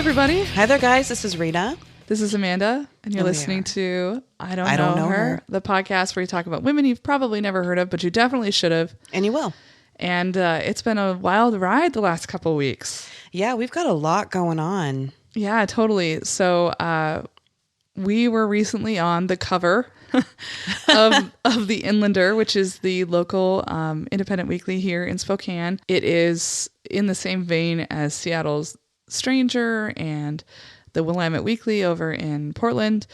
everybody. Hi there, guys. This is Rita. This is Amanda, and you're listening to I Don't Know Her, the podcast where we talk about women you've probably never heard of, but you definitely should have. And you will. And it's been a wild ride the last couple of weeks. Yeah, we've got a lot going on. Yeah, totally. So we were recently on the cover of the Inlander, which is the local independent weekly here in Spokane. It is in the same vein as Seattle's Stranger and the Willamette Weekly over in Portland.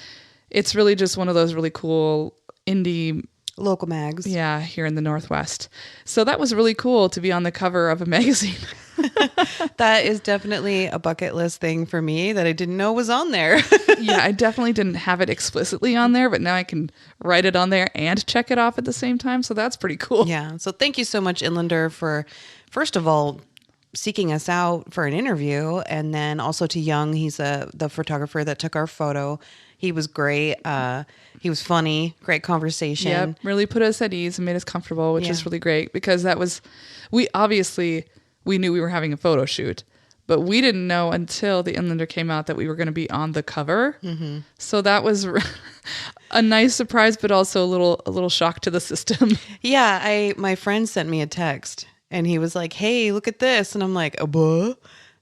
It's really just one of those really cool indie local mags. Yeah, here in the Northwest. So that was really cool to be on the cover of a magazine. That is definitely a bucket list thing for me that I didn't know was on there. Yeah, I definitely didn't have it explicitly on there, but now I can write it on there and check it off at the same time. So that's pretty cool. Yeah. So thank you so much, Inlander, for, first of all, seeking us out for an interview, and then also to Young. He's the photographer that took our photo. He was great. He was funny. Great conversation. Yep, really put us at ease and made us comfortable, which is really great because we knew we were having a photo shoot, but we didn't know until the Inlander came out that we were going to be on the cover. Mm-hmm. So that was a nice surprise, but also a little shock to the system. Yeah, my friend sent me a text. And he was like, "Hey, look at this." And I'm like, "Buh?"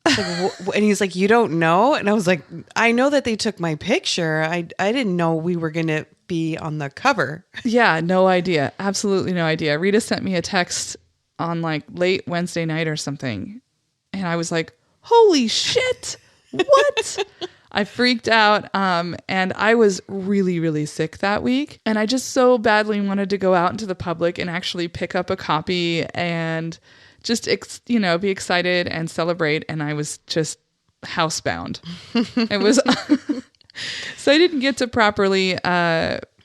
And he's like, "You don't know?" And I was like, "I know that they took my picture. I didn't know we were going to be on the cover." Yeah, no idea. Absolutely no idea. Rita sent me a text on like late Wednesday night or something. And I was like, "Holy shit. What?" I freaked out. And I was really, really sick that week. And I just so badly wanted to go out into the public and actually pick up a copy and just, be excited and celebrate. And I was just housebound. It was, so I didn't get to properly,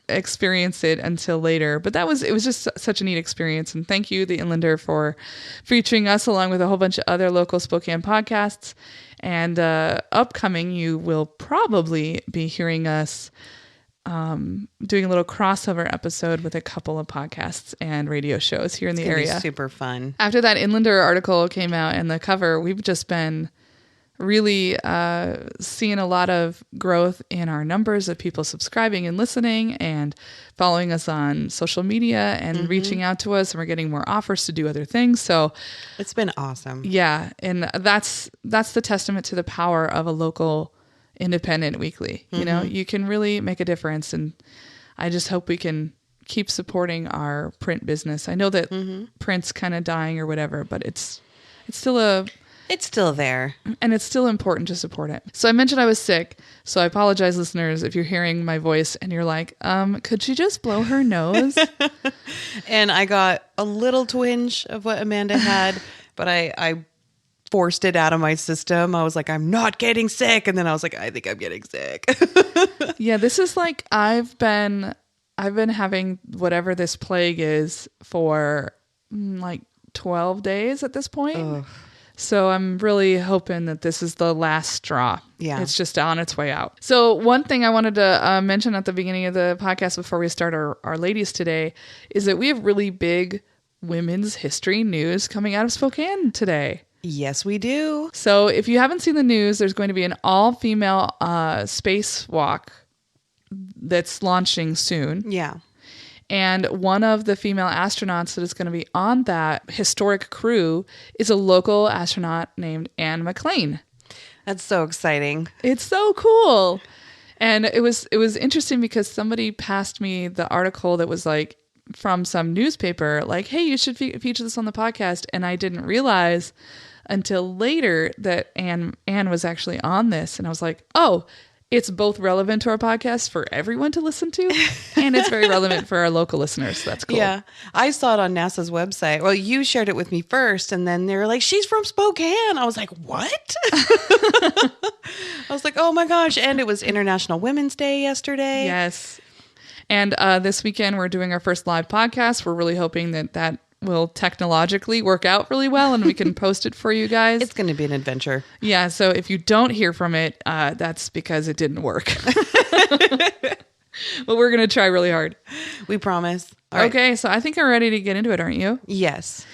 experience it until later, but it was just such a neat experience. And thank you, the Inlander, for featuring us along with a whole bunch of other local Spokane podcasts. And upcoming, you will probably be hearing us doing a little crossover episode with a couple of podcasts and radio shows here in the area. Super fun. After that Inlander article came out and the cover, we've just been really seeing a lot of growth in our numbers of people subscribing and listening and following us on social media and reaching out to us, and we're getting more offers to do other things. So it's been awesome. Yeah. And that's the testament to the power of a local independent weekly. You know, you can really make a difference. And I just hope we can keep supporting our print business. I know that print's kind of dying or whatever, but it's still there. And it's still important to support it. So I mentioned I was sick. So I apologize, listeners, if you're hearing my voice and you're like, could she just blow her nose? And I got a little twinge of what Amanda had, but I forced it out of my system. I was like, I'm not getting sick. And then I was like, I think I'm getting sick. Yeah, this is like, I've been having whatever this plague is for like 12 days at this point. Ugh. So I'm really hoping that this is the last straw. Yeah. It's just on its way out. So one thing I wanted to mention at the beginning of the podcast before we start our ladies today is that we have really big women's history news coming out of Spokane today. Yes, we do. So if you haven't seen the news, there's going to be an all-female spacewalk that's launching soon. Yeah. And one of the female astronauts that is going to be on that historic crew is a local astronaut named Anne McLean. That's so exciting. It's so cool. And it was interesting because somebody passed me the article that was like from some newspaper, like, hey, you should feature this on the podcast. And I didn't realize until later that Anne was actually on this. And I was like, oh, it's both relevant to our podcast for everyone to listen to, and it's very relevant for our local listeners. So that's cool. Yeah. I saw it on NASA's website. Well, you shared it with me first, and then they were like, she's from Spokane. I was like, what? I was like, oh my gosh. And it was International Women's Day yesterday. Yes. And this weekend, we're doing our first live podcast. We're really hoping that will technologically work out really well and we can post it for you guys. It's going to be an adventure. Yeah. So if you don't hear from it, that's because it didn't work. But we're going to try really hard. We promise. All right. Okay. So I think I'm ready to get into it, aren't you? Yes.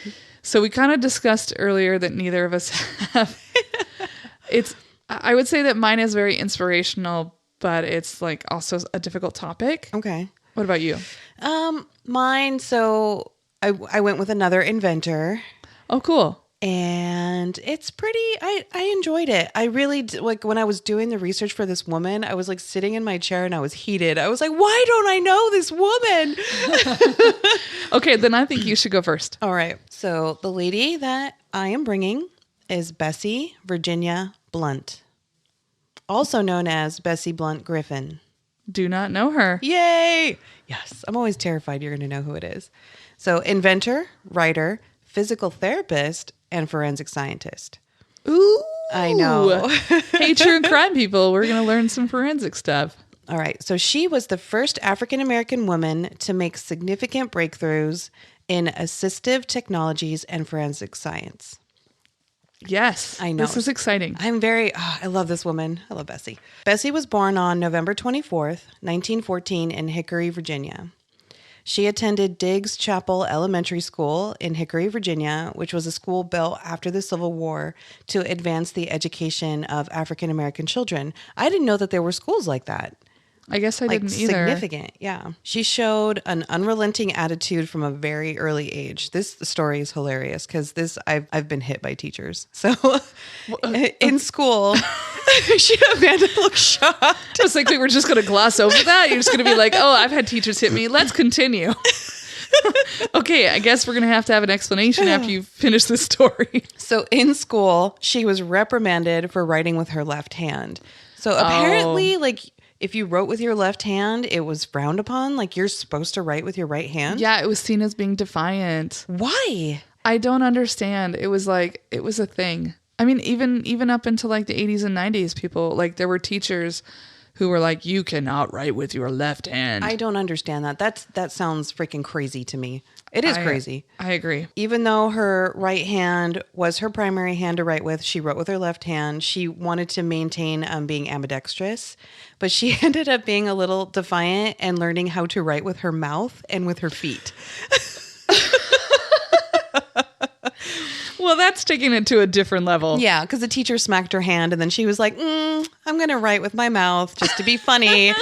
So we kind of discussed earlier that neither of us have. I would say that mine is very inspirational, but it's like also a difficult topic. Okay. What about you? Mine. So I went with another inventor. Oh, cool. And it's pretty, I enjoyed it. I really, like when I was doing the research for this woman, I was like sitting in my chair and I was heated. I was like, why don't I know this woman? Okay, then I think you should go first. All right. So the lady that I am bringing is Bessie Virginia Blount, also known as Bessie Blount Griffin. Do not know her. Yay! Yes, I'm always terrified you're going to know who it is. So inventor, writer, physical therapist, and forensic scientist. Ooh. I know. Hey, true crime people, we're going to learn some forensic stuff. All right. So she was the first African-American woman to make significant breakthroughs in assistive technologies and forensic science. Yes. I know. This is exciting. I love this woman. I love Bessie. Bessie was born on November 24th, 1914 in Hickory, Virginia. She attended Diggs Chapel Elementary School in Hickory, Virginia, which was a school built after the Civil War to advance the education of African American children. I didn't know that there were schools like that. I guess I didn't either. Significant, yeah. She showed an unrelenting attitude from a very early age. This story is hilarious because I've been hit by teachers. So in school, Amanda looked shocked. I was like, we were just going to gloss over that. You're just going to be like, oh, I've had teachers hit me. Let's continue. Okay, I guess we're going to have an explanation after you finish this story. So in school, she was reprimanded for writing with her left hand. So apparently, if you wrote with your left hand, it was frowned upon. Like you're supposed to write with your right hand. Yeah, it was seen as being defiant. Why? I don't understand. It was a thing. I mean, even up until like the 80s and 90s, people, like there were teachers who were like, you cannot write with your left hand. I don't understand that. That sounds freaking crazy to me. It is crazy. I agree. Even though her right hand was her primary hand to write with, she wrote with her left hand. She wanted to maintain being ambidextrous, but she ended up being a little defiant and learning how to write with her mouth and with her feet. Well, that's taking it to a different level. Yeah, because the teacher smacked her hand and then she was like, I'm going to write with my mouth just to be funny.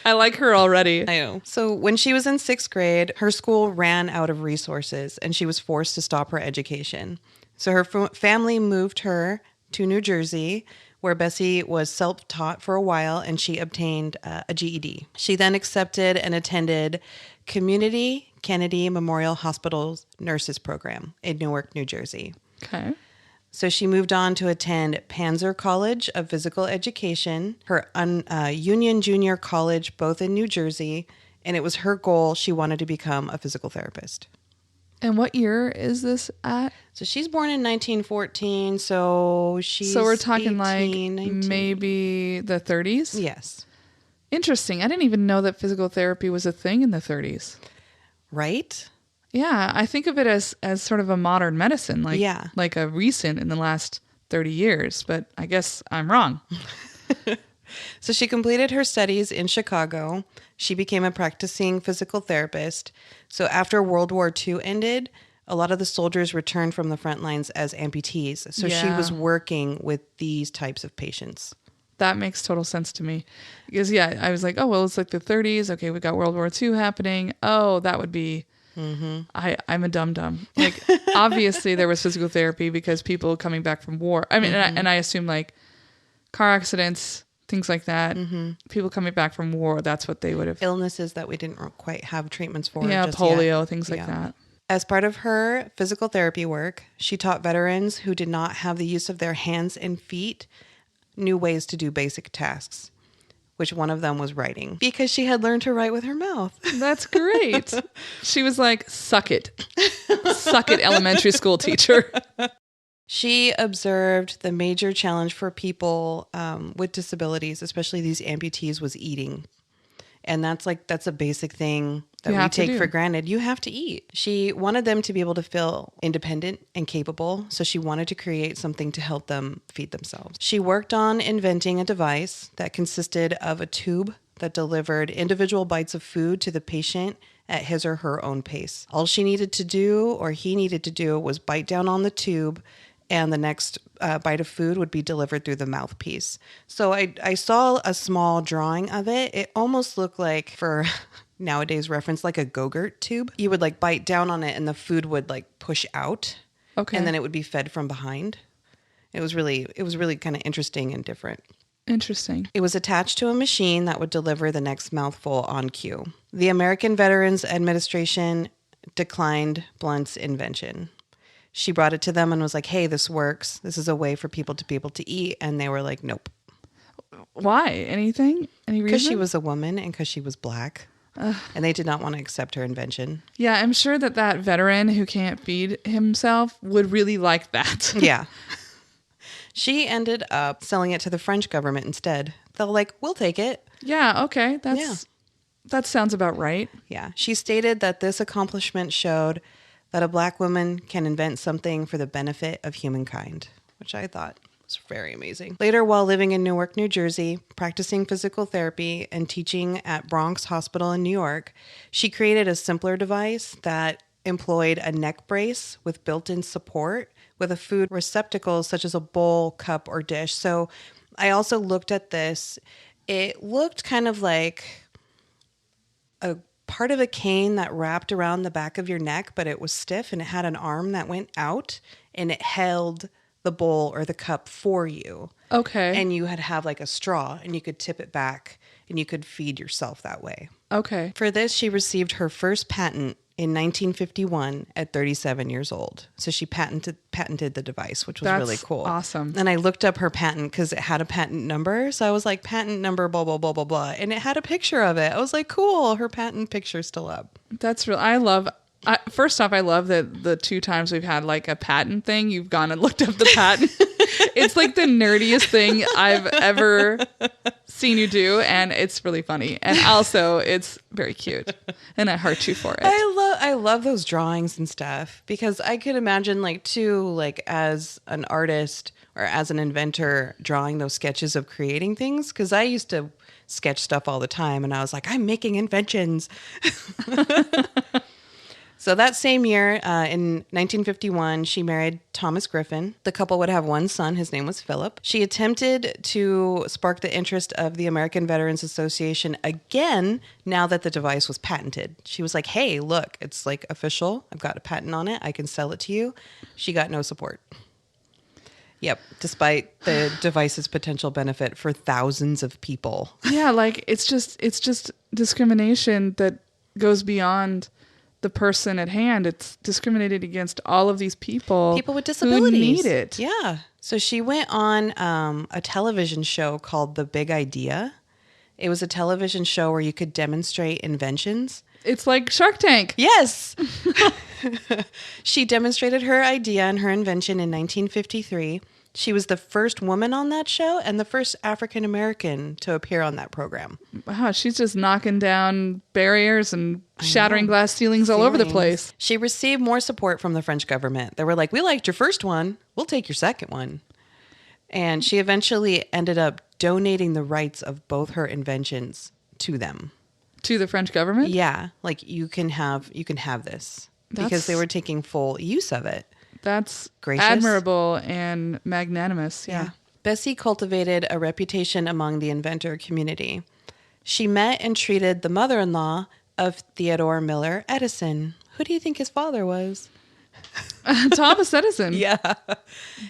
I like her already. I know. So when she was in 6th grade, her school ran out of resources and she was forced to stop her education. So her family moved her to New Jersey, where Bessie was self-taught for a while and she obtained a GED. She then accepted and attended Community Kennedy Memorial Hospital's nurses program in Newark, New Jersey. Okay. So she moved on to attend Panzer College of Physical Education, her Union Junior College, both in New Jersey, and it was her goal. She wanted to become a physical therapist. And what year is this at? So she's born in 1914, so we're talking 18, like 19. maybe the 30s? Yes. Interesting. I didn't even know that physical therapy was a thing in the 30s. Right? Yeah, I think of it as sort of a modern medicine, like a recent in the last 30 years, but I guess I'm wrong. So she completed her studies in Chicago. She became a practicing physical therapist. So after World War II ended, a lot of the soldiers returned from the front lines as amputees. So she was working with these types of patients. That makes total sense to me. Because, I was like, oh, well, it's like the 30s. Okay, we got World War II happening. Oh, that would be... Mm-hmm. I'm a dum-dum. Like, obviously, there was physical therapy because people coming back from war. I mean, and I assume, like, car accidents, things like that. Mm-hmm. People coming back from war, that's what they would have... Illnesses that we didn't quite have treatments for. Yeah, just polio, yet. things like that. As part of her physical therapy work, she taught veterans who did not have the use of their hands and feet new ways to do basic tasks, which one of them was writing, because she had learned to write with her mouth. That's great. She was like, suck it. Suck it, elementary school teacher. She observed the major challenge for people with disabilities, especially these amputees, was eating. And that's a basic thing that we take for granted. You have to eat. She wanted them to be able to feel independent and capable. So she wanted to create something to help them feed themselves. She worked on inventing a device that consisted of a tube that delivered individual bites of food to the patient at his or her own pace. All she needed to do, or he needed to do, was bite down on the tube and the next bite of food would be delivered through the mouthpiece. So I saw a small drawing of it. It almost looked like, for nowadays reference, like a Go-Gurt tube. You would like bite down on it and the food would like push out. Okay. And then it would be fed from behind. It was really kind of interesting and different. Interesting. It was attached to a machine that would deliver the next mouthful on cue. The American Veterans Administration declined Blount's invention. She brought it to them and was like, hey, this works. This is a way for people to be able to eat. And they were like, nope. Why? Anything? Any reason? Because she was a woman and because she was black. Ugh. And they did not want to accept her invention. Yeah, I'm sure that veteran who can't feed himself would really like that. Yeah. She ended up selling it to the French government instead. They're like, we'll take it. Yeah, okay. That sounds about right. Yeah. She stated that this accomplishment showed that a black woman can invent something for the benefit of humankind, which I thought was very amazing. Later, while living in Newark, New Jersey, practicing physical therapy and teaching at Bronx Hospital in New York, she created a simpler device that employed a neck brace with built-in support with a food receptacle such as a bowl, cup, or dish. So I also looked at this. It looked kind of like a part of a cane that wrapped around the back of your neck, but it was stiff and it had an arm that went out and it held the bowl or the cup for you. Okay. And you had to have like a straw and you could tip it back and you could feed yourself that way. Okay. For this, she received her first patent in 1951 at 37 years old. So she patented the device, which was really cool. Awesome. And I looked up her patent because it had a patent number. So I was like, patent number, blah, blah, blah, blah, blah. And it had a picture of it. I was like, cool, her patent picture's still up. That's real. First off, I love that the 2 times we've had like a patent thing, you've gone and looked up the patent. It's like the nerdiest thing I've ever seen you do, and it's really funny. And also, it's very cute, and I heart you for it. I love those drawings and stuff because I could imagine like as an artist or as an inventor drawing those sketches of creating things, because I used to sketch stuff all the time, and I was like, I'm making inventions. So that same year, in 1951, she married Thomas Griffin. The couple would have one son. His name was Philip. She attempted to spark the interest of the American Veterans Association again, now that the device was patented. She was like, hey, look, it's like official. I've got a patent on it. I can sell it to you. She got no support. Yep, despite the device's potential benefit for thousands of people. Yeah, like it's just discrimination that goes beyond the person at hand. It's discriminated against all of these people with disabilities who need it. Yeah. So she went on a television show called The Big Idea. It was a television show where you could demonstrate inventions. It's like Shark Tank. Yes. She demonstrated her idea and her invention in 1953. She was the first woman on that show and the first African American to appear on that program. Wow, she's just knocking down barriers and shattering glass ceilings all over the place. She received more support from the French government. They were like, we liked your first one. We'll take your second one. And she eventually ended up donating the rights of both her inventions to them. To the French government? Yeah. Like you can have this. Because they were taking full use of it. That's gracious, admirable and magnanimous. Yeah. Bessie cultivated a reputation among the inventor community. She met and treated the mother-in-law of Theodore Miller Edison. Who do you think his father was? Thomas Edison. Yeah.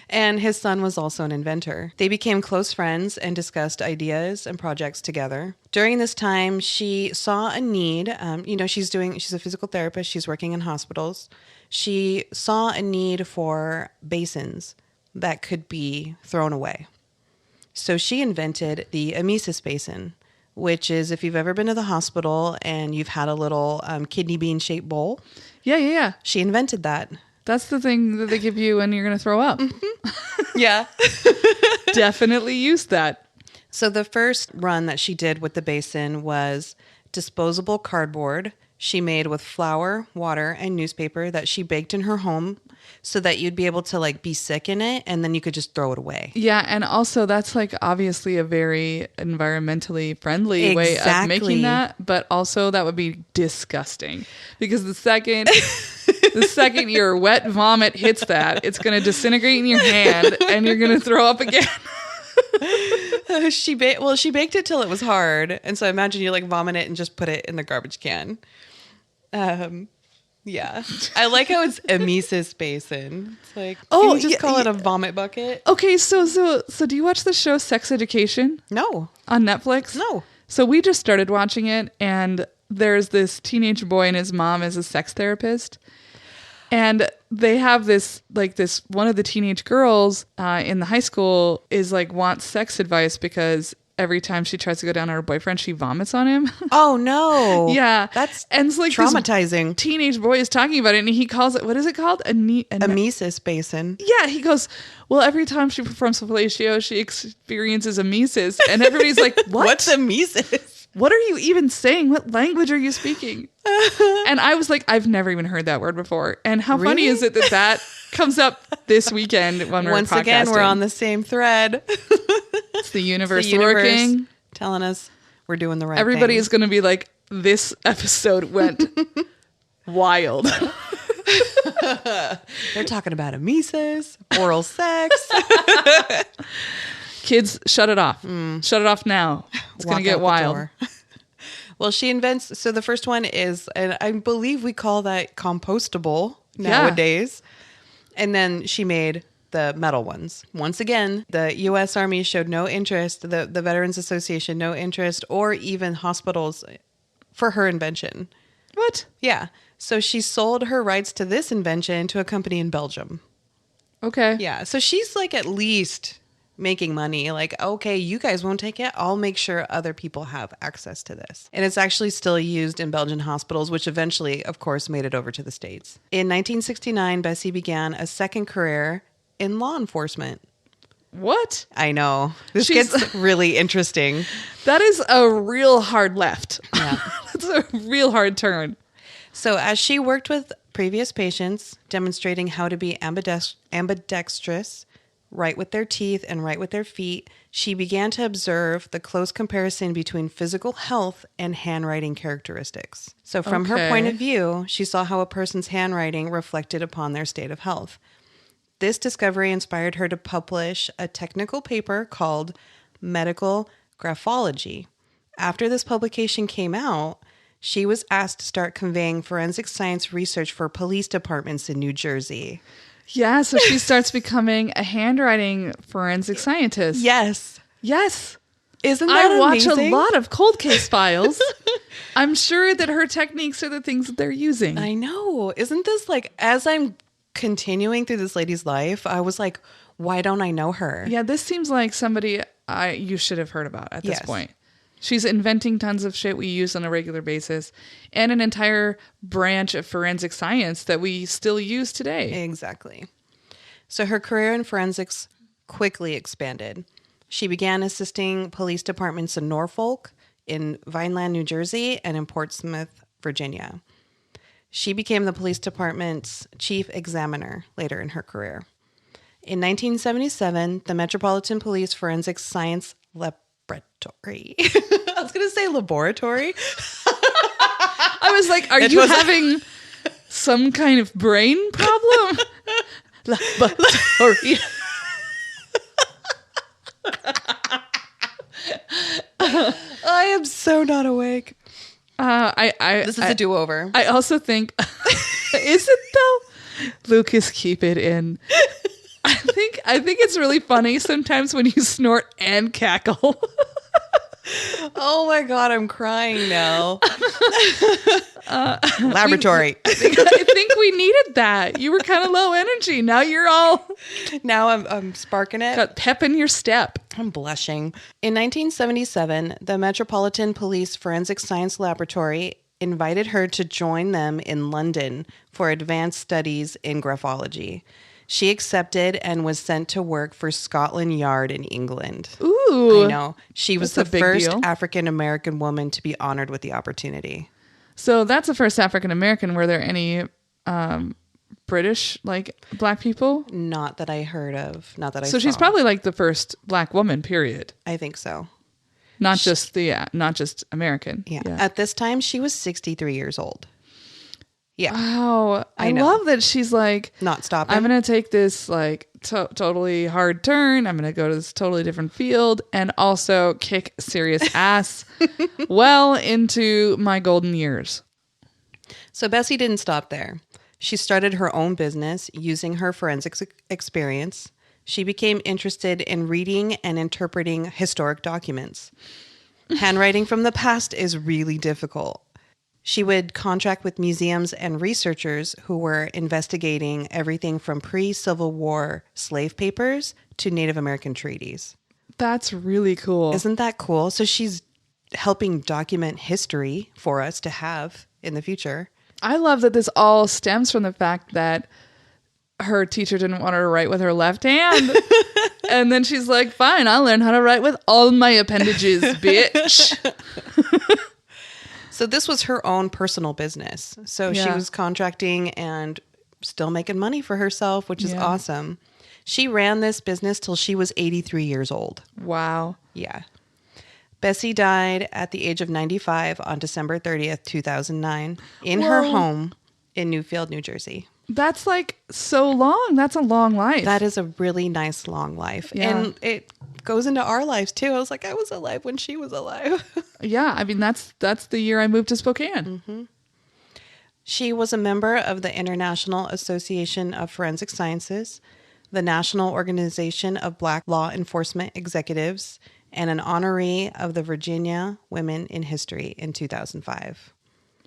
And his son was also an inventor. They became close friends and discussed ideas and projects together. During this time, she saw a need. She's a physical therapist. She's working in hospitals. She saw a need for basins that could be thrown away. So she invented the emesis basin, which is if you've ever been to the hospital and you've had a little kidney bean shaped bowl. Yeah. She invented that. That's the thing that they give you when you're going to throw up. Mm-hmm. Yeah. Definitely use that. So the first run that she did with the basin was disposable cardboard she made with flour, water, and newspaper that she baked in her home so that you'd be able to be sick in it and then you could just throw it away. Yeah, and also that's obviously a very environmentally friendly way of making that, but also that would be disgusting because the second The second your wet vomit hits that, it's going to disintegrate in your hand and you're going to throw up again. She baked it till it was hard. And so I imagine you like vomit it and just put it in the garbage can. Yeah. I like how it's a Mises basin. It's like, can you just call it a vomit bucket? Okay, so do you watch the show Sex Education? No. On Netflix? No. So we just started watching it, and there's this teenage boy and his mom is a sex therapist. And they have this one of the teenage girls in the high school is like wants sex advice because every time she tries to go down on her boyfriend, she vomits on him. Oh no. Yeah. That's and it's like traumatizing. Teenage boy is talking about it and he calls it, what is it called? A Mises basin. Yeah. He goes, well, every time she performs fellatio, she experiences a Mises. And everybody's like, what? What's a Mises? What are you even saying? What language are you speaking? And I was like, I've never even heard that word before. And how funny is it that comes up this weekend when we're Once podcasting? again, we're on the same thread. It's the universe working. Telling us we're doing the right Everybody thing. is going to be like, this episode went wild. They're talking about a Mises, oral sex. Kids, shut it off. Shut it off now. It's going to get wild. Well, she invents. So the first one is, and I believe we call that compostable nowadays. And then she made the metal ones. Once again, the U.S. Army showed no interest, the Veterans Association, no interest, or even hospitals for her invention. What? Yeah. So she sold her rights to this invention to a company in Belgium. Okay. Yeah. So she's like at least making money. Like, okay, you guys won't take it. I'll make sure other people have access to this. And it's actually still used in Belgian hospitals, which eventually, of course, made it over to the States. In 1969, Bessie began a second career in law enforcement. What? I know. This gets really interesting. That is a real hard left. Yeah. That's a real hard turn. So as she worked with previous patients, demonstrating how to be ambidextrous, right with their teeth and right with their feet, she began to observe the close comparison between physical health and handwriting characteristics. So from her point of view, she saw how a person's handwriting reflected upon their state of health. This discovery inspired her to publish a technical paper called Medical Graphology. After this publication came out, she was asked to start conveying forensic science research for police departments in New Jersey. Yeah, so she starts becoming a handwriting forensic scientist. Yes. Yes. Isn't that amazing? I watch a lot of cold case files. I'm sure that her techniques are the things that they're using. I know. Isn't this like, as I'm continuing through this lady's life, I was like, why don't I know her? Yeah, this seems like somebody you should have heard about at this point. She's inventing tons of shit we use on a regular basis and an entire branch of forensic science that we still use today. Exactly. So her career in forensics quickly expanded. She began assisting police departments in Norfolk, in Vineland, New Jersey, and in Portsmouth, Virginia. She became the police department's chief examiner later in her career. In 1977, the Metropolitan Police Forensic Science Laboratory. I was going to say laboratory. I was like, are you having some kind of brain problem? Laboratory. I am so not awake. This is a do-over. I also think, is it though? Lucas, keep it in. I think it's really funny sometimes when you snort and cackle. Oh my God, I'm crying now. Laboratory. I think we needed that. You were kind of low energy. Now you're all. Now I'm sparking it. Got pep in your step. I'm blushing. In 1977, the Metropolitan Police Forensic Science Laboratory invited her to join them in London for advanced studies in graphology. She accepted and was sent to work for Scotland Yard in England. Ooh. I know. She was the first African-American woman to be honored with the opportunity. So that's the first African-American. Were there any British, like, black people? Not that I heard of. Not that I saw. So she's probably like the first black woman, period. I think so. Not just American. Yeah. At this time, she was 63 years old. Yeah. Wow. I know. love that she's like, Not stopping. I'm going to take this like totally hard turn. I'm going to go to this totally different field and also kick serious ass well into my golden years. So Bessie didn't stop there. She started her own business using her forensics experience. She became interested in reading and interpreting historic documents. Handwriting from the past is really difficult. She would contract with museums and researchers who were investigating everything from pre-Civil War slave papers to Native American treaties. That's really cool. Isn't that cool? So she's helping document history for us to have in the future. I love that this all stems from the fact that her teacher didn't want her to write with her left hand. And then she's like, fine, I'll learn how to write with all my appendages, bitch. So this was her own personal business. So she was contracting and still making money for herself, which is awesome. She ran this business till she was 83 years old. Wow. Yeah. Bessie died at the age of 95 on December 30th, 2009 in her home in Newfield, New Jersey. That's like so long. That's a long life. That is a really nice long life. Yeah. And it goes into our lives too. I was like, I was alive when she was alive. Yeah. I mean, that's the year I moved to Spokane. Mm-hmm. She was a member of the International Association of Forensic Sciences, the National Organization of Black Law Enforcement Executives, and an honoree of the Virginia Women in History in 2005.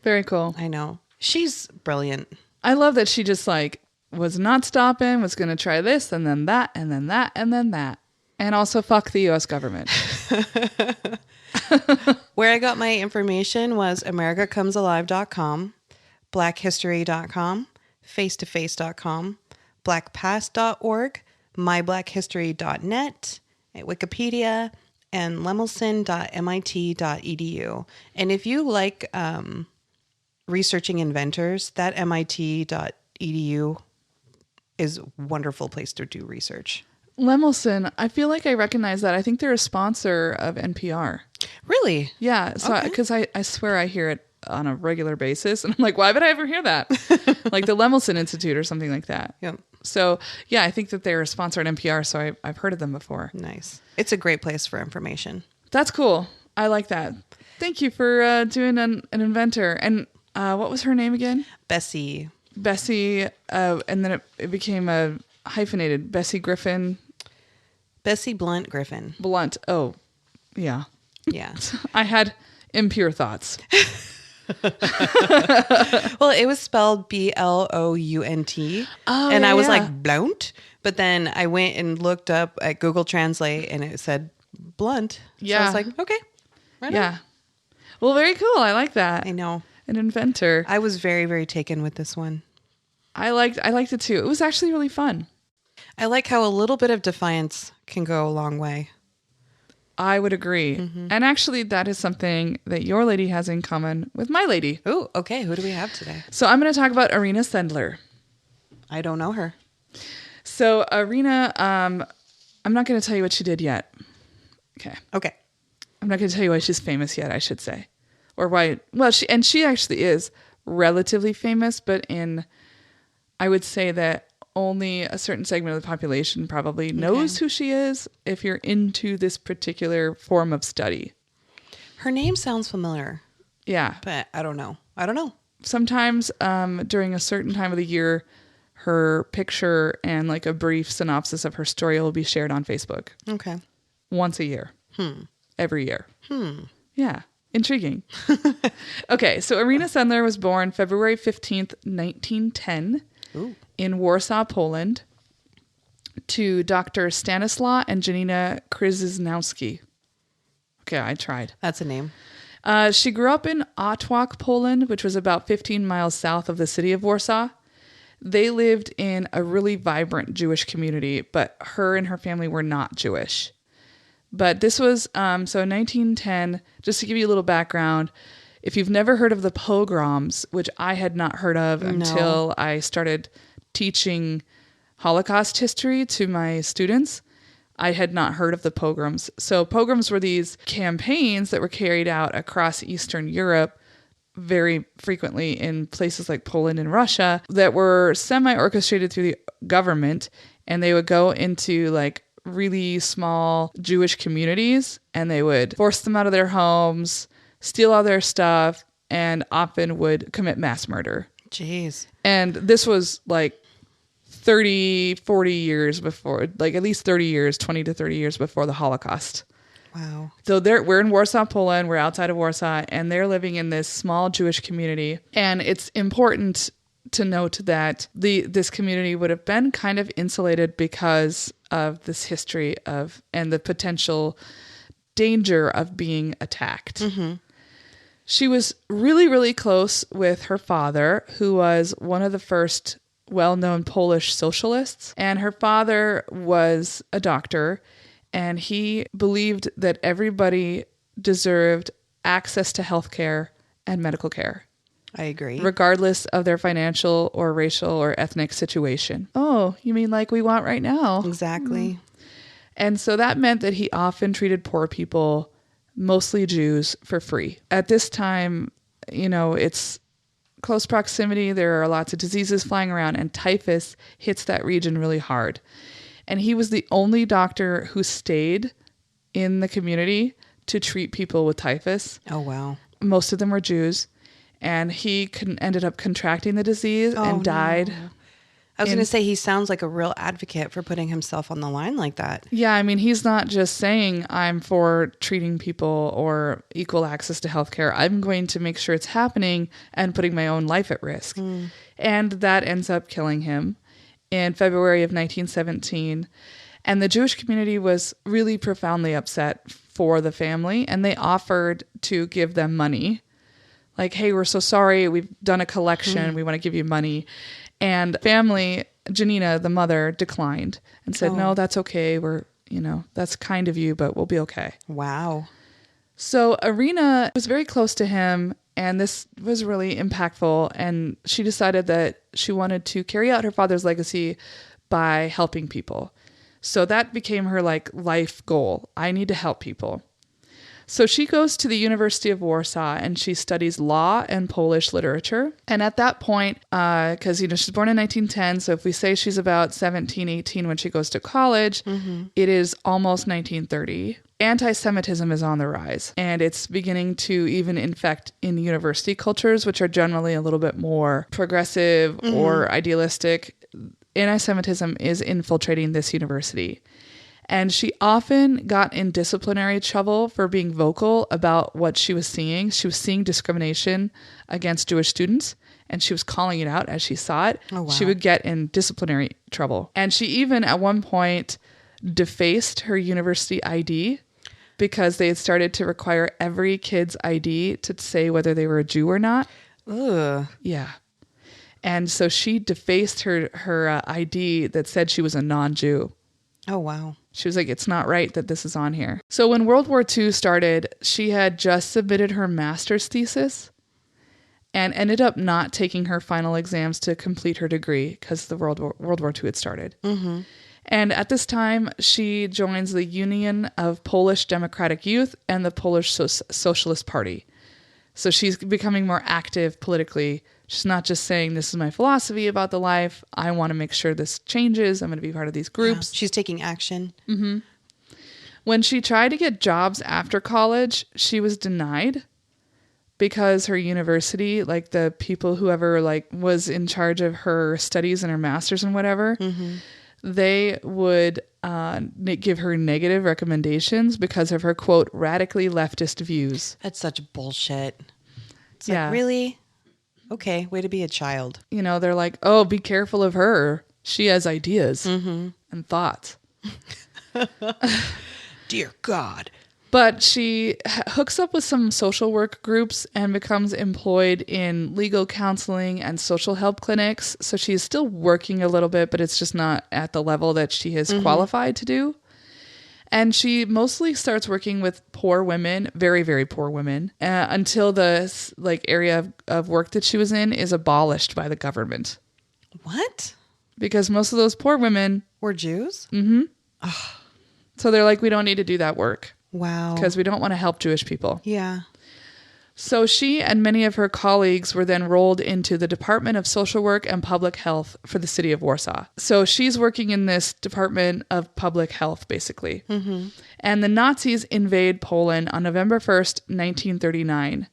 Very cool. I know. She's brilliant. I love that she just like was not stopping, was going to try this and then that and then that and then that. And also fuck the U.S. government. Where I got my information was americacomesalive.com, blackhistory.com, facetoface.com, blackpast.org, myblackhistory.net, Wikipedia, and lemelson.mit.edu. And if you like researching inventors, that mit.edu is a wonderful place to do research. Lemelson, I feel like I recognize that. I think they're a sponsor of NPR. Really? Yeah. So, because I swear I hear it on a regular basis. And I'm like, why would I ever hear that? Like the Lemelson Institute or something like that. Yep. So, yeah, I think that they're a sponsor at NPR. So I've heard of them before. Nice. It's a great place for information. That's cool. I like that. Thank you for doing an inventor. And what was her name again? Bessie. Bessie. And then it became a hyphenated Bessie Griffin. Bessie Blount Griffin. Blunt. Oh, yeah. Yeah. I had impure thoughts. Well, it was spelled Blount. And I was like, Blount? But then I went and looked up at Google Translate and it said blunt. Yeah. So I was like, okay. Right on. Well, very cool. I like that. I know. An inventor. I was very, very taken with this one. I liked it too. It was actually really fun. I like how a little bit of defiance can go a long way. I would agree. Mm-hmm. And actually, that is something that your lady has in common with my lady. Oh, okay. Who do we have today? So I'm going to talk about Irena Sendler. I don't know her. So Irena, I'm not going to tell you what she did yet. Okay. I'm not going to tell you why she's famous yet, I should say. Or why, well, she actually is relatively famous, but I would say that only a certain segment of the population probably knows who she is if you're into this particular form of study. Her name sounds familiar. Yeah. But I don't know. Sometimes during a certain time of the year, her picture and like a brief synopsis of her story will be shared on Facebook. Okay. Once a year. Every year. Yeah. Intriguing. Okay. So Irena Sendler was born February 15th, 1910. Ooh. In Warsaw, Poland, to Dr. Stanislaw and Janina Krzyznowski. Okay, I tried. That's a name. She grew up in Otwock, Poland, which was about 15 miles south of the city of Warsaw. They lived in a really vibrant Jewish community, but her and her family were not Jewish. But this was, so in 1910, just to give you a little background, if you've never heard of the pogroms, which I had not heard of until I started teaching Holocaust history to my students, I had not heard of the pogroms. So pogroms were these campaigns that were carried out across Eastern Europe very frequently in places like Poland and Russia that were semi-orchestrated through the government. And they would go into like really small Jewish communities and they would force them out of their homes, steal all their stuff, and often would commit mass murder. Jeez. And this was like 30, 40 years before, like at least 30 years, 20 to 30 years before the Holocaust. Wow. So we're in Warsaw, Poland. We're outside of Warsaw, and they're living in this small Jewish community. And it's important to note that this community would have been kind of insulated because of this history of and the potential danger of being attacked. Mm-hmm. She was really, really close with her father, who was one of the first well-known Polish socialists. And her father was a doctor, and he believed that everybody deserved access to healthcare and medical care. I agree. Regardless of their financial or racial or ethnic situation. Oh, you mean like we want right now? Exactly. Mm-hmm. And so that meant that he often treated poor people, mostly Jews, for free. At this time, it's close proximity. There are lots of diseases flying around, and typhus hits that region really hard. And he was the only doctor who stayed in the community to treat people with typhus. Oh, wow. Most of them were Jews. And he ended up contracting the disease and died. No. I was going to say, he sounds like a real advocate for putting himself on the line like that. Yeah, I mean, he's not just saying I'm for treating people or equal access to healthcare. I'm going to make sure it's happening and putting my own life at risk. Mm. And that ends up killing him in February of 1917. And the Jewish community was really profoundly upset for the family, and they offered to give them money. Like, hey, we're so sorry. We've done a collection. We want to give you money. And family, Janina, the mother, declined and said, no, that's okay. That's kind of you, but we'll be okay. Wow. So Irena was very close to him, and this was really impactful. And she decided that she wanted to carry out her father's legacy by helping people. So that became her life goal. I need to help people. So she goes to the University of Warsaw and she studies law and Polish literature. And at that point, because she's born in 1910, so if we say she's about 17, 18 when she goes to college, it is almost 1930. Anti-Semitism is on the rise, and it's beginning to even infect in university cultures, which are generally a little bit more progressive or idealistic. Anti-Semitism is infiltrating this university. And she often got in disciplinary trouble for being vocal about what she was seeing. She was seeing discrimination against Jewish students, and she was calling it out as she saw it. Oh, wow. She would get in disciplinary trouble. And she even, at one point, defaced her university ID because they had started to require every kid's ID to say whether they were a Jew or not. Ugh. Yeah. And so she defaced her ID that said she was a non-Jew. Oh, wow. She was like, it's not right that this is on here. So when World War II started, she had just submitted her master's thesis and ended up not taking her final exams to complete her degree because the World War II had started. Mm-hmm. And at this time, she joins the Union of Polish Democratic Youth and the Polish Socialist Party. So she's becoming more active politically. She's not just saying, this is my philosophy about the life. I want to make sure this changes. I'm going to be part of these groups. Yeah, she's taking action. Mm-hmm. When she tried to get jobs after college, she was denied because her university, the people, whoever was in charge of her studies and her master's and whatever, they would give her negative recommendations because of her, quote, radically leftist views. That's such bullshit. It's yeah. Really? Okay, way to be a child. They're like, oh, be careful of her. She has ideas and thoughts. Dear God. But she hooks up with some social work groups and becomes employed in legal counseling and social help clinics. So she's still working a little bit, but it's just not at the level that she is qualified to do. And she mostly starts working with poor women, very, very poor women, until the area of work that she was in is abolished by the government. What? Because most of those poor women were Jews? Mm-hmm. So they're like, we don't need to do that work. Wow. Because we don't want to help Jewish people. Yeah. So she and many of her colleagues were then rolled into the Department of Social Work and Public Health for the city of Warsaw. So she's working in this Department of Public Health, basically. Mm-hmm. And the Nazis invade Poland on November 1st, 1939.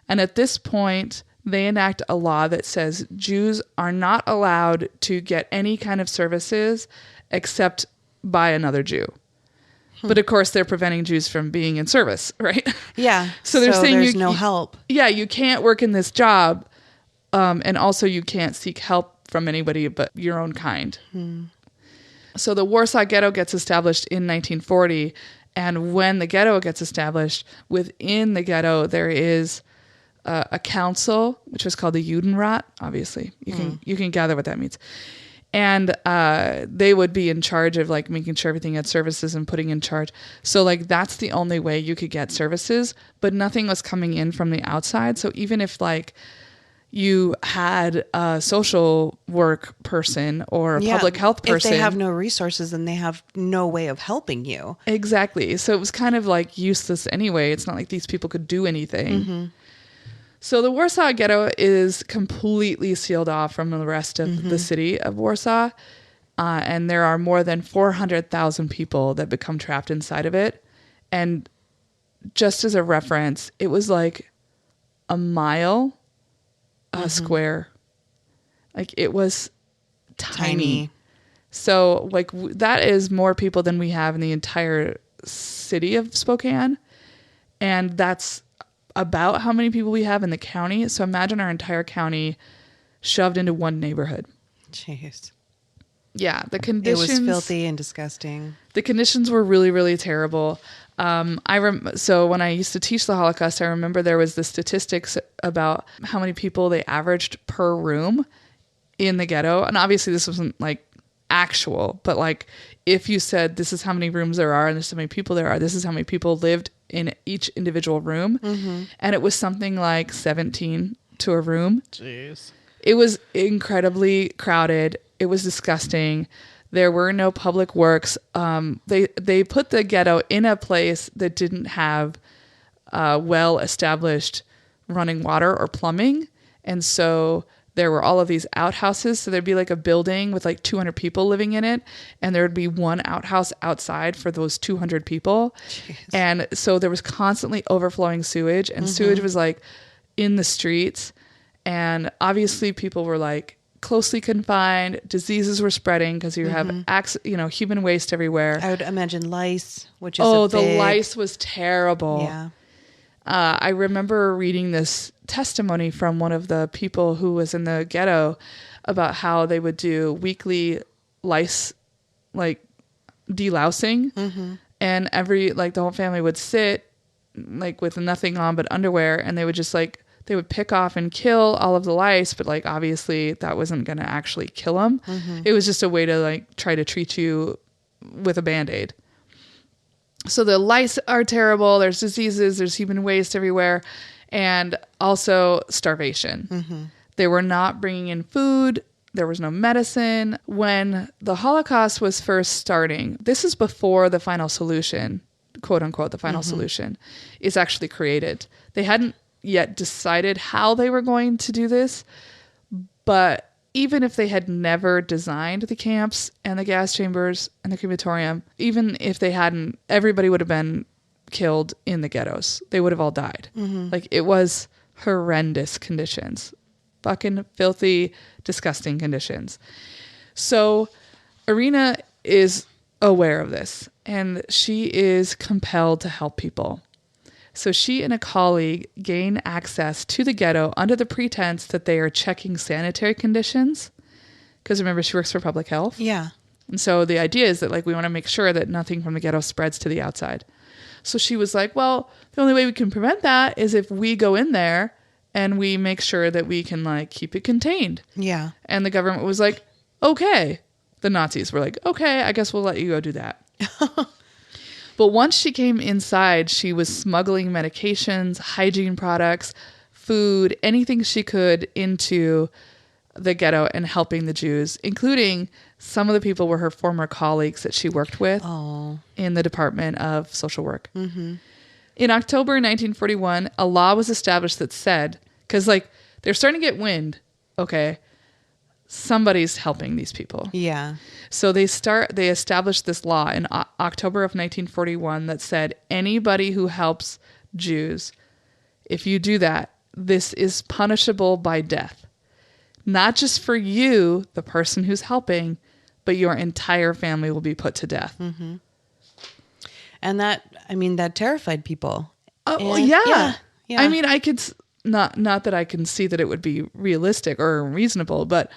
And at this point, they enact a law that says Jews are not allowed to get any kind of services except by another Jew. But of course, they're preventing Jews from being in service, right? Yeah. So they're saying there's no help. Yeah, you can't work in this job, and also you can't seek help from anybody but your own kind. So the Warsaw Ghetto gets established in 1940, and when the ghetto gets established, within the ghetto there is a council, which was called the Judenrat. Obviously, you can gather what that means. And they would be in charge of like making sure everything had services and putting in charge. So like that's the only way you could get services, but nothing was coming in from the outside. So even if like you had a social work person or a public health person, if they have no resources, then they have no way of helping you. Exactly. So it was kind of like useless anyway. It's not like these people could do anything. Mm-hmm. So the Warsaw Ghetto is completely sealed off from the rest of the city of Warsaw. And there are more than 400,000 people that become trapped inside of it. And just as a reference, it was like a mile square. Like it was tiny. So like that is more people than we have in the entire city of Spokane. And that's about how many people we have in the county. So imagine our entire county shoved into one neighborhood. Jeez. Yeah, the conditions. It was filthy and disgusting. The conditions were really, really terrible. So when I used to teach the Holocaust, I remember there was the statistics about how many people they averaged per room in the ghetto. And obviously this wasn't like actual, but like if you said this is how many rooms there are and this is how many people there are, this is how many people lived in each individual room. And it was something like 17 to a room. Jeez. It was incredibly crowded. It was disgusting. There were no public works. They put the ghetto in a place that didn't have well-established running water or plumbing. And so there were all of these outhouses. So there'd be like a building with like 200 people living in it. And there would be one outhouse outside for those 200 people. Jeez. And so there was constantly overflowing sewage. And sewage was like in the streets. And obviously people were like closely confined. Diseases were spreading because you have human waste everywhere. I would imagine lice, which is the lice was terrible. Yeah. I remember reading this testimony from one of the people who was in the ghetto about how they would do weekly lice, like delousing, and the whole family would sit like with nothing on but underwear, and they would just like, they would pick off and kill all of the lice, but like obviously that wasn't going to actually kill them. It was just a way to like try to treat you with a Band-Aid. So the lice are terrible. There's diseases, there's human waste everywhere, and also starvation. They were not bringing in food. There was no medicine. When the Holocaust was first starting, this is before the final solution, quote unquote, the final solution is actually created. They hadn't yet decided how they were going to do this, but even if they had never designed the camps and the gas chambers and the crematorium, even if they hadn't, everybody would have been killed in the ghettos. They would have all died. Like it was horrendous conditions, fucking filthy, disgusting conditions. So Irena is aware of this and she is compelled to help people. So she and a colleague gain access to the ghetto under the pretense that they are checking sanitary conditions. Because remember, she works for public health. Yeah. And so the idea is that like we want to make sure that nothing from the ghetto spreads to the outside. So she was like, well, the only way we can prevent that is if we go in there and we make sure that we can like keep it contained. Yeah. And the government was like, okay. The Nazis were like, okay, I guess we'll let you go do that. But once she came inside, she was smuggling medications, hygiene products, food, anything she could into the ghetto and helping the Jews, including some of the people were her former colleagues that she worked with in the Department of Social Work. In October 1941, a law was established that said, because like they're starting to get wind, okay, somebody's helping these people. Yeah. So they established this law in October of 1941 that said anybody who helps Jews, if you do that, this is punishable by death. Not just for you, the person who's helping, but your entire family will be put to death. Mm-hmm. And that terrified people. Oh, And, yeah. Yeah. I mean, I could, not that I can see that it would be realistic or reasonable, but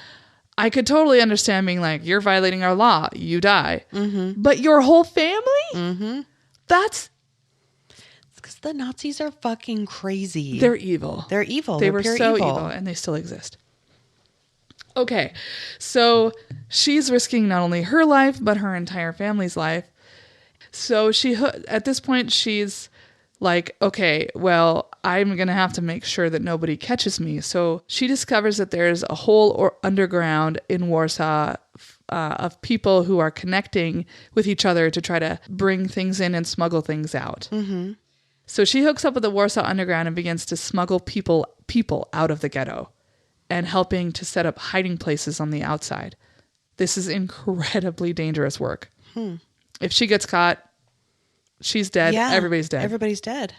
I could totally understand being like, you're violating our law, you die. Mm-hmm. But your whole family? Mm-hmm. That's... because the Nazis are fucking crazy. They're evil. They're evil. They They're were pure so evil, and they still exist. Okay, so she's risking not only her life, but her entire family's life. So at this point, she's like, okay, well, I'm going to have to make sure that nobody catches me. So she discovers that there's a whole underground in Warsaw of people who are connecting with each other to try to bring things in and smuggle things out. Mm-hmm. So she hooks up with the Warsaw Underground and begins to smuggle people out of the ghetto and helping to set up hiding places on the outside. This is incredibly dangerous work. If she gets caught, she's dead. Yeah, everybody's dead. Everybody's dead.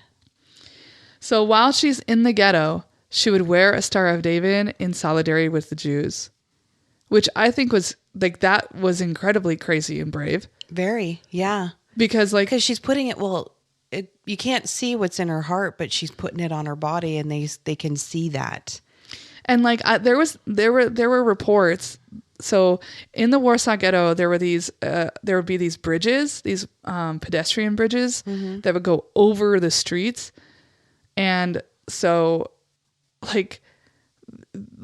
So while she's in the ghetto, she would wear a Star of David in solidarity with the Jews, which I think was like, that was incredibly crazy and brave. Very, yeah. Because she's putting it, you can't see what's in her heart, but she's putting it on her body, and they can see that. And like there were reports. So in the Warsaw Ghetto, there would be these bridges, these pedestrian bridges that would go over the streets. And so like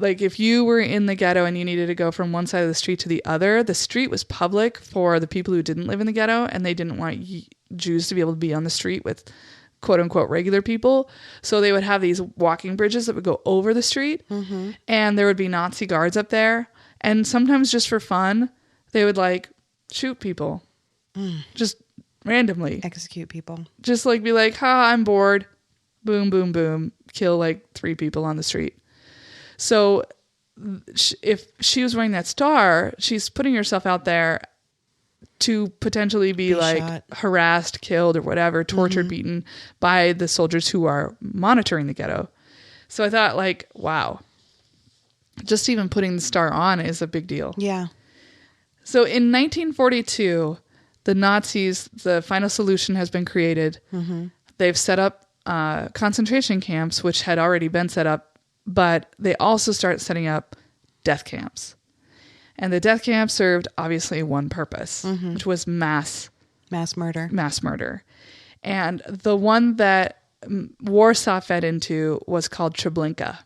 if you were in the ghetto and you needed to go from one side of the street to the other, the street was public for the people who didn't live in the ghetto, and they didn't want Jews to be able to be on the street with quote unquote regular people. So they would have these walking bridges that would go over the street, and there would be Nazi guards up there. And sometimes just for fun, they would like shoot people just randomly. Execute people. Just like be like, I'm bored. Boom, boom, boom. Kill like 3 people on the street. So if she was wearing that star, she's putting herself out there to potentially be like shot, harassed, killed, or whatever, tortured, beaten by the soldiers who are monitoring the ghetto. So I thought like, wow. Just even putting the star on is a big deal. Yeah. So in 1942, the Nazis, the final solution has been created. They've set up concentration camps, which had already been set up, but they also start setting up death camps. And the death camp served obviously one purpose, which was mass murder. Mass murder. And the one that Warsaw fed into was called Treblinka.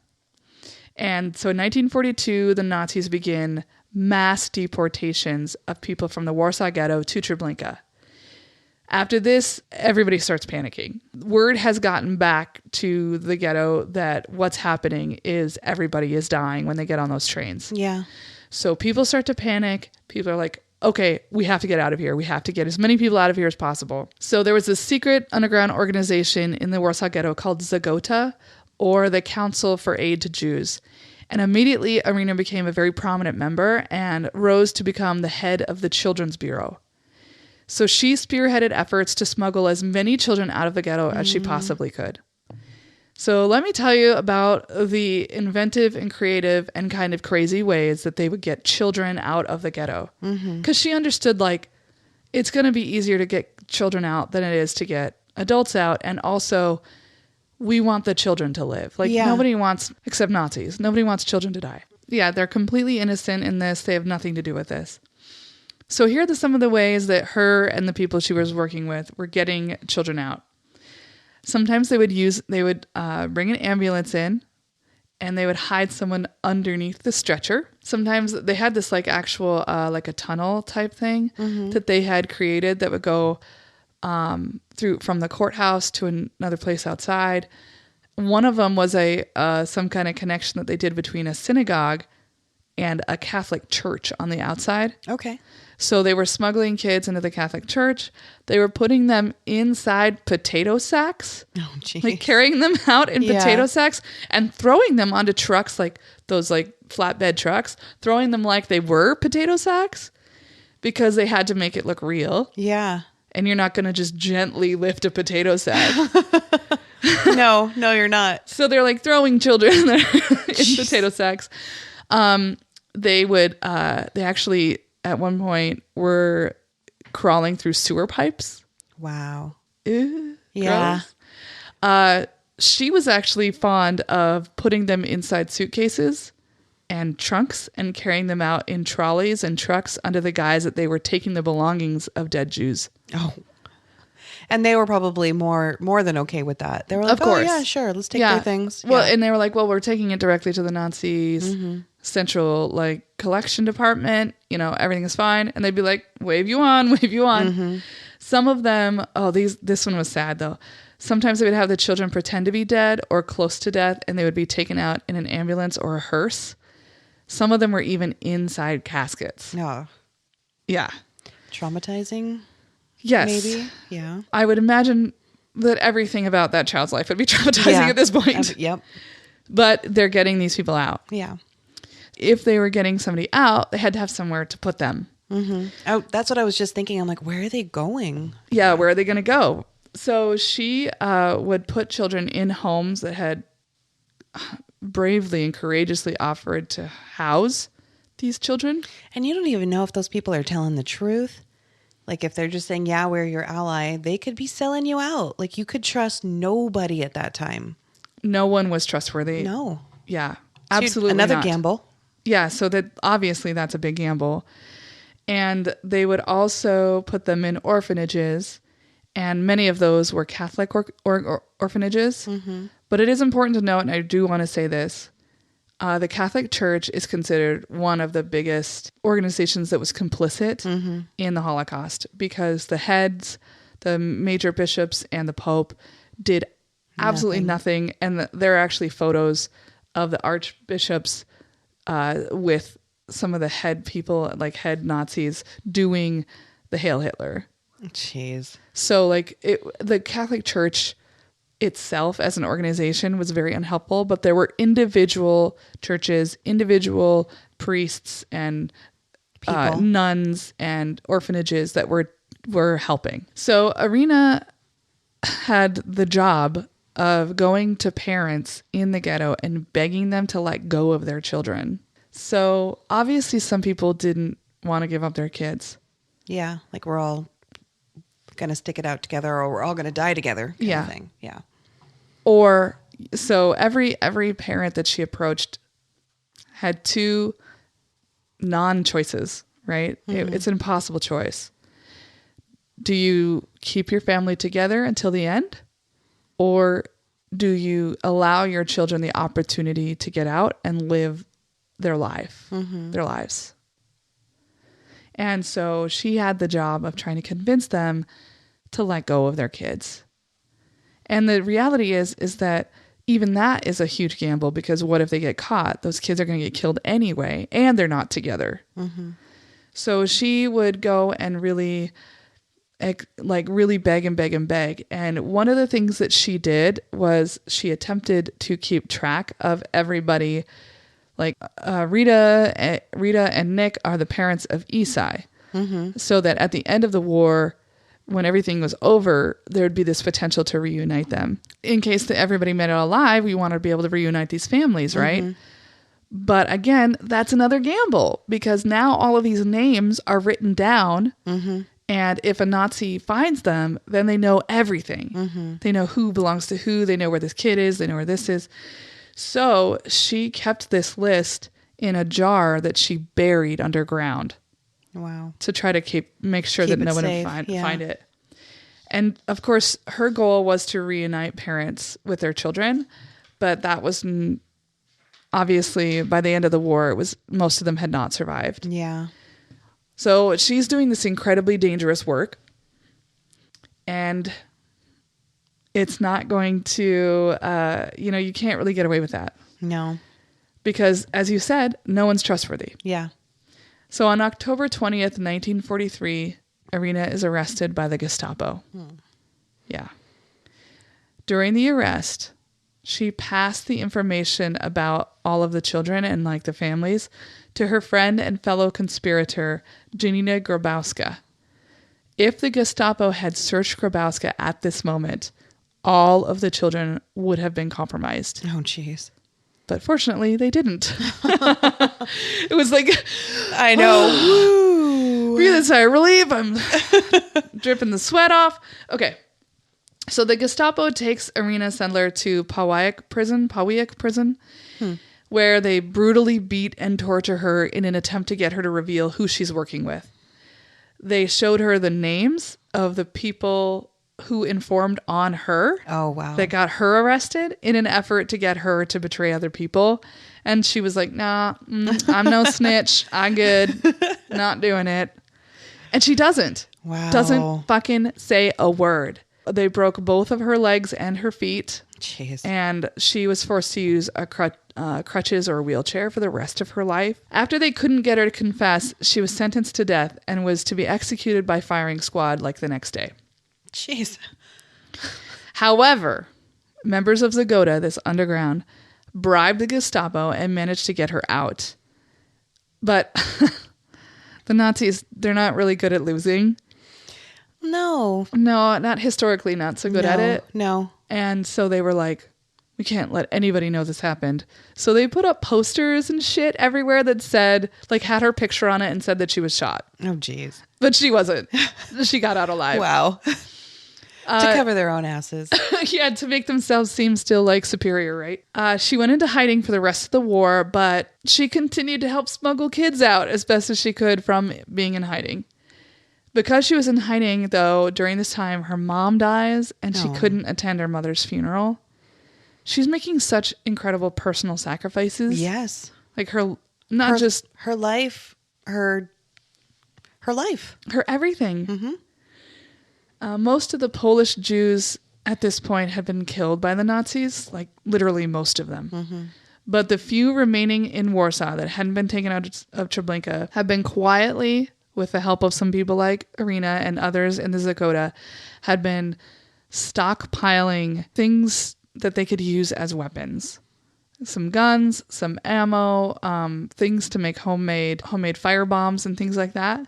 And so in 1942, the Nazis begin mass deportations of people from the Warsaw Ghetto to Treblinka. After this, everybody starts panicking. Word has gotten back to the ghetto that what's happening is everybody is dying when they get on those trains. Yeah. So people start to panic. People are like, okay, we have to get out of here. We have to get as many people out of here as possible. So there was a secret underground organization in the Warsaw Ghetto called Zagota, or the Council for Aid to Jews. And immediately, Irena became a very prominent member and rose to become the head of the Children's Bureau. So she spearheaded efforts to smuggle as many children out of the ghetto as she possibly could. So let me tell you about the inventive and creative and kind of crazy ways that they would get children out of the ghetto. Because she understood, like, it's going to be easier to get children out than it is to get adults out. And also, we want the children to live. Like, nobody wants, except Nazis, nobody wants children to die. Yeah, they're completely innocent in this. They have nothing to do with this. So here are some of the ways that her and the people she was working with were getting children out. Sometimes they would bring an ambulance in, and they would hide someone underneath the stretcher. Sometimes they had this like actual like a tunnel type thing that they had created that would go through from the courthouse to another place outside. One of them was some kind of connection that they did between a synagogue and a Catholic church on the outside. Okay. So they were smuggling kids into the Catholic church. They were putting them inside potato sacks, Oh, geez. like carrying them out in potato sacks and throwing them onto trucks, like those like flatbed trucks, throwing them like they were potato sacks because they had to make it look real. Yeah. And you're not going to just gently lift a potato sack. No, you're not. So they're like throwing children in potato sacks. They actually at one point were crawling through sewer pipes. Wow. Ew, Yeah. gross. She was actually fond of putting them inside suitcases and trunks and carrying them out in trolleys and trucks under the guise that they were taking the belongings of dead Jews. Oh. And they were probably more than okay with that. They were like, Of course. oh, yeah, sure. Let's take their things. Well, Yeah. and they were like, well, we're taking it directly to the Nazis' central like collection department. You know, everything is fine. And they'd be like, wave you on, wave you on. Some of them, this one was sad though. Sometimes they would have the children pretend to be dead or close to death, and they would be taken out in an ambulance or a hearse. Some of them were even inside caskets. No. Yeah. Traumatizing, Yes. maybe? Yeah. I would imagine that everything about that child's life would be traumatizing at this point. Yep. But they're getting these people out. Yeah. If they were getting somebody out, they had to have somewhere to put them. Mm-hmm. Oh, that's what I was just thinking. I'm like, where are they going? Yeah, where are they going to go? So she would put children in homes that had bravely and courageously offered to house these children. And you don't even know if those people are telling the truth. Like if they're just saying, yeah, we're your ally, they could be selling you out. Like you could trust nobody at that time. No one was trustworthy. No. Yeah, absolutely Another not. gamble. Yeah, so that obviously that's a big gamble. And they would also put them in orphanages, and many of those were Catholic orphanages. Mm-hmm. But it is important to note, and I do want to say this, the Catholic Church is considered one of the biggest organizations that was complicit in the Holocaust, because the heads, the major bishops, and the Pope did absolutely nothing. And there are actually photos of the archbishops with some of the head people, like head Nazis, doing the Hail Hitler. Jeez. So like the Catholic Church itself as an organization was very unhelpful, but there were individual churches, individual priests and nuns and orphanages that were helping. So Irena had the job of going to parents in the ghetto and begging them to let go of their children. So obviously some people didn't want to give up their kids. Yeah. Like we're all going to stick it out together, or we're all going to die together. Kind of thing. Yeah. Or so every parent that she approached had two non-choices, right? It's an impossible choice. Do you keep your family together until the end? Or do you allow your children the opportunity to get out and live their lives? And so she had the job of trying to convince them to let go of their kids. And the reality is that even that is a huge gamble, because what if they get caught? Those kids are going to get killed anyway, and they're not together. So she would go and really beg and beg and beg. And one of the things that she did was she attempted to keep track of everybody. Like Rita and Nick are the parents of Isai. So that at the end of the war, when everything was over, there would be this potential to reunite them. In case that everybody made it alive, we want to be able to reunite these families, right? But again, that's another gamble, because now all of these names are written down. And if a Nazi finds them, then they know everything. They know who belongs to who. They know where this kid is. They know where this is. So she kept this list in a jar that she buried underground. Wow. To try to make sure that no one would find it. And of course, her goal was to reunite parents with their children, but that was obviously by the end of the war, most of them had not survived. Yeah. So she's doing this incredibly dangerous work, and it's not going to, you can't really get away with that. No. because, as you said, no one's trustworthy. Yeah. So on October 20th, 1943, Irena is arrested by the Gestapo. Yeah. During the arrest, she passed the information about all of the children and like the families to her friend and fellow conspirator, Janina Grabowska. If the Gestapo had searched Grabowska at this moment, all of the children would have been compromised. Oh, jeez. But fortunately, they didn't. It was like, I know. breathe a sigh of relief. I'm dripping the sweat off. Okay. So the Gestapo takes Irena Sendler to Pawiak prison, where they brutally beat and torture her in an attempt to get her to reveal who she's working with. They showed her the names of the people who informed on her. Oh, wow. That got her arrested in an effort to get her to betray other people. And she was like, nah, I'm no snitch. I'm good. Not doing it. And she doesn't. Wow. Doesn't fucking say a word. They broke both of her legs and her feet. Jeez. And she was forced to use a crutches or a wheelchair for the rest of her life. After they couldn't get her to confess, she was sentenced to death and was to be executed by firing squad like the next day. Jeez. However, members of Zagota, this underground, bribed the Gestapo and managed to get her out. But the Nazis, they're not really good at losing. No. No, not historically, not so good at it. No. And so they were like, we can't let anybody know this happened. So they put up posters and shit everywhere that said, like, had her picture on it and said that she was shot. Oh, jeez. But she wasn't. She got out alive. Wow. To cover their own asses. Yeah, to make themselves seem still like superior, right? She went into hiding for the rest of the war, but she continued to help smuggle kids out as best as she could from being in hiding. Because she was in hiding, though, during this time, her mom dies and she couldn't attend her mother's funeral. She's making such incredible personal sacrifices. Yes. Like her, not just her life, her life, her everything. Mm-hmm. Most of the Polish Jews at this point had been killed by the Nazis, like literally most of them. Mm-hmm. But the few remaining in Warsaw that hadn't been taken out of Treblinka have been quietly, with the help of some people like Irena and others in the Zagota, had been stockpiling things that they could use as weapons. Some guns, some ammo, things to make homemade fire bombs and things like that.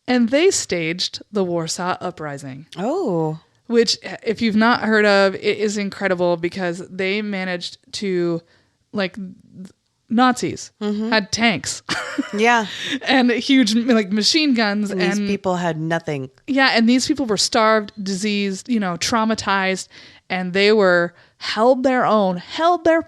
And they staged the Warsaw Uprising. Oh. Which, if you've not heard of, it is incredible because they managed to, like, Nazis had tanks. Yeah. And huge, like, machine guns. And these people had nothing. Yeah, and these people were starved, diseased, traumatized, and they were held their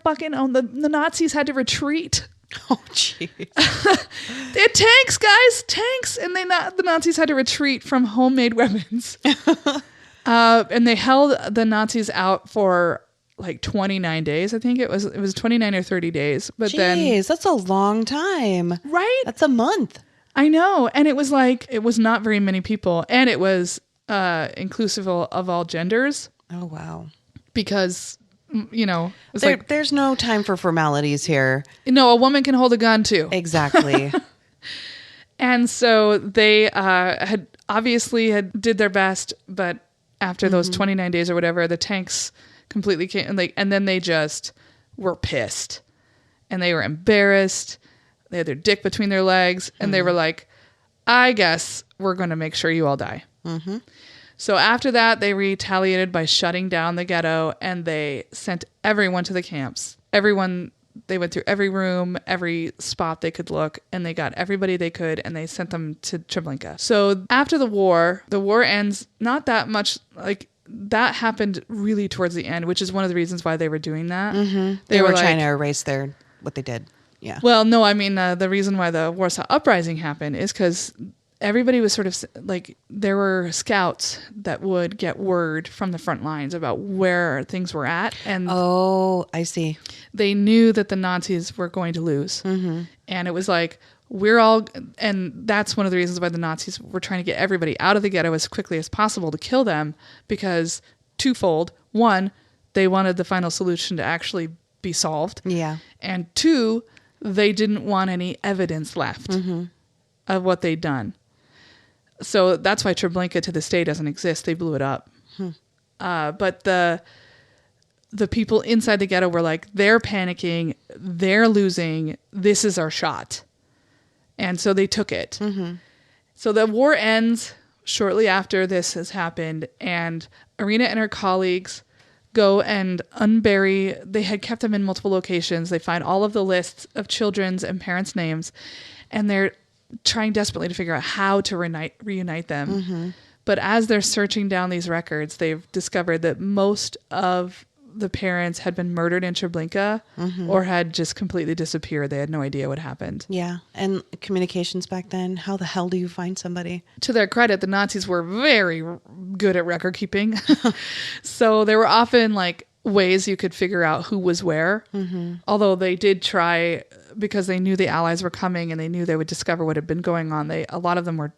fucking own. The Nazis had to retreat. Oh, jeez. They had tanks, guys, tanks, and the Nazis had to retreat from homemade weapons. And they held the Nazis out for like 29 days. I think it was 29 or 30 days. But Jeez, that's a long time. Right? That's a month. I know. And it was not very many people. And it was inclusive of all genders. Oh, wow. Because, there's no time for formalities here. No, a woman can hold a gun too. Exactly. And so they had obviously did their best, but after those 29 days or whatever, the tanks completely came, and then they just were pissed and they were embarrassed. They had their dick between their legs and they were like, I guess we're going to make sure you all die. Mm-hmm. So after that, they retaliated by shutting down the ghetto and they sent everyone to the camps. They went through every room, every spot they could look, and they got everybody they could, and they sent them to Treblinka. So after the war ends not that much, like, that happened really towards the end, which is one of the reasons why they were doing that. Mm-hmm. They were trying to erase what they did. Yeah. Well, no, I mean, the reason why the Warsaw Uprising happened is because everybody was sort of like, there were scouts that would get word from the front lines about where things were at. And oh, I see. They knew that the Nazis were going to lose. Mm-hmm. And it was like, and that's one of the reasons why the Nazis were trying to get everybody out of the ghetto as quickly as possible to kill them, because twofold. One, they wanted the final solution to actually be solved. Yeah. And two, they didn't want any evidence left of what they'd done. So that's why Treblinka to this day doesn't exist. They blew it up. But the people inside the ghetto were like, they're panicking, they're losing, this is our shot. And so they took it. So the war ends shortly after this has happened, and Irena and her colleagues go and unbury, they had kept them in multiple locations. They find all of the lists of children's and parents' names, and they're trying desperately to figure out how to reunite them. But as they're searching down these records, they've discovered that most of the parents had been murdered in Treblinka or had just completely disappeared. They had no idea what happened. Yeah. And communications back then, how the hell do you find somebody? To their credit, the Nazis were very good at record keeping. So there were often like ways you could figure out who was where. Although they did try, because they knew the Allies were coming and they knew they would discover what had been going on. A lot of them were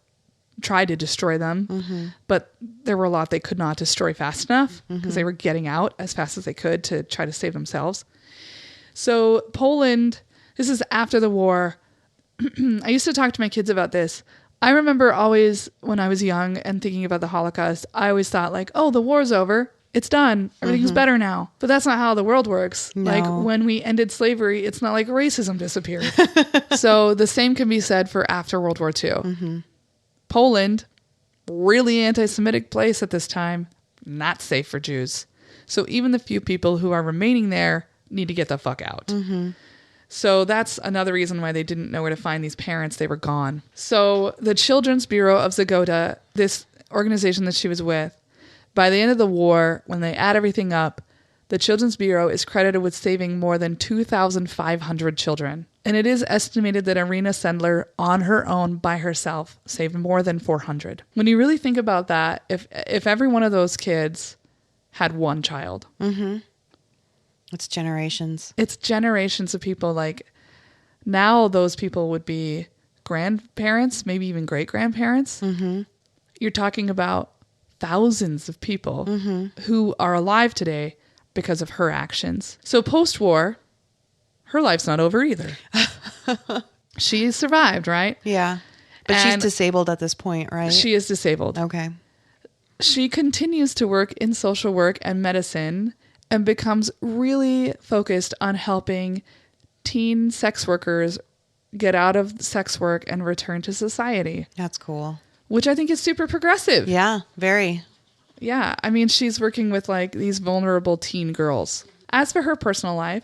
tried to destroy them, but there were a lot they could not destroy fast enough because they were getting out as fast as they could to try to save themselves. So Poland, this is after the war. I used to talk to my kids about this. I remember always when I was young and thinking about the Holocaust, I always thought like, oh, the war's over. It's done. Everything's better now. But that's not how the world works. No. Like when we ended slavery, it's not like racism disappeared. So the same can be said for after World War II. Poland, really anti-Semitic place at this time, not safe for Jews. So even the few people who are remaining there need to get the fuck out. So that's another reason why they didn't know where to find these parents. They were gone. So the Children's Bureau of Zagota, this organization that she was with, by the end of the war, when they add everything up, the Children's Bureau is credited with saving more than 2,500 children. And it is estimated that Irena Sendler, on her own, by herself, saved more than 400. When you really think about that, if every one of those kids had one child. It's generations. It's generations of people. Like, now those people would be grandparents, maybe even great-grandparents. You're talking about thousands of people who are alive today because of her actions. So post-war, her life's not over either. She survived, right? Yeah. But she's disabled at this point, right? She is disabled. Okay. She continues to work in social work and medicine and becomes really focused on helping teen sex workers get out of sex work and return to society. That's cool. Which I think is super progressive. Yeah, very. Yeah. I mean, she's working with like these vulnerable teen girls. As for her personal life,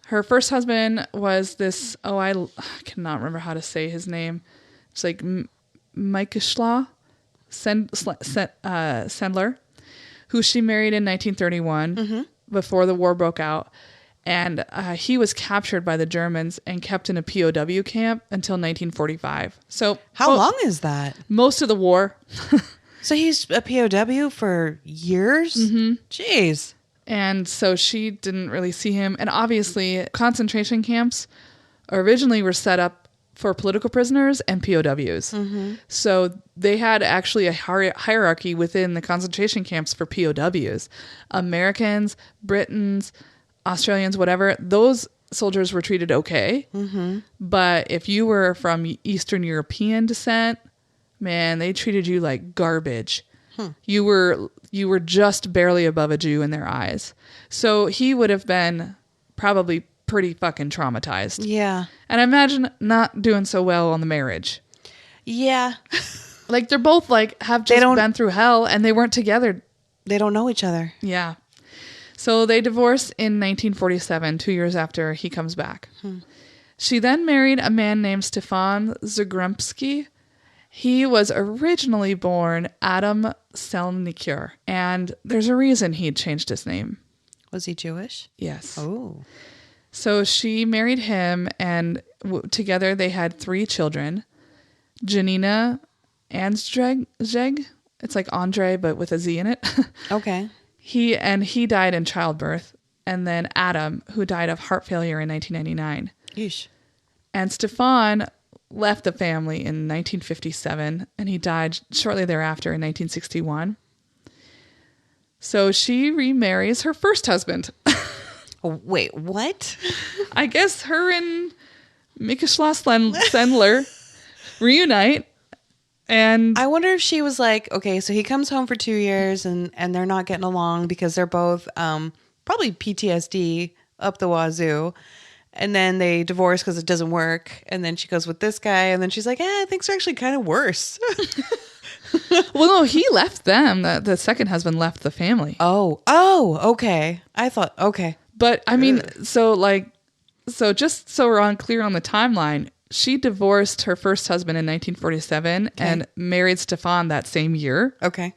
her first husband was this, I cannot remember how to say his name. It's like Mikeslaw Sendler, who she married in 1931 before the war broke out. And he was captured by the Germans and kept in a POW camp until 1945. So how long is that? Most of the war. So he's a POW for years? Jeez. And so she didn't really see him. And obviously, concentration camps originally were set up for political prisoners and POWs. So they had actually a hierarchy within the concentration camps for POWs. Americans, Britons, Australians, whatever, those soldiers were treated okay. But if you were from Eastern European descent, man, they treated you like garbage. You were just barely above a Jew in their eyes. So he would have been probably pretty fucking traumatized. Yeah. And I imagine not doing so well on the marriage. Yeah. Like they're both like have just been through hell and they weren't together. They don't know each other. Yeah. So they divorced in 1947, 2 years after he comes back. She then married a man named Stefan Zagremski. He was originally born Adam Selniker, and there's a reason he'd changed his name. Was he Jewish? Yes. Oh. So she married him, and together they had 3 children. Janina Anzdreg. It's like Andre, but with a Z in it. Okay. He died in childbirth. And then Adam, who died of heart failure in 1999. Yeesh. And Stefan left the family in 1957, and he died shortly thereafter in 1961. So she remarries her first husband. Oh, wait, what? I guess her and Mika Sendler reunite. And I wonder if she was like, okay, so he comes home for 2 years and they're not getting along because they're both probably PTSD up the wazoo. And then they divorce because it doesn't work. And then she goes with this guy. And then she's like, things are actually kind of worse. well, no, he left them. The second husband left the family. Oh, okay. I thought, okay. But I mean, so just so we're clear on the timeline, she divorced her first husband in 1947 and married Stefan that same year. Okay.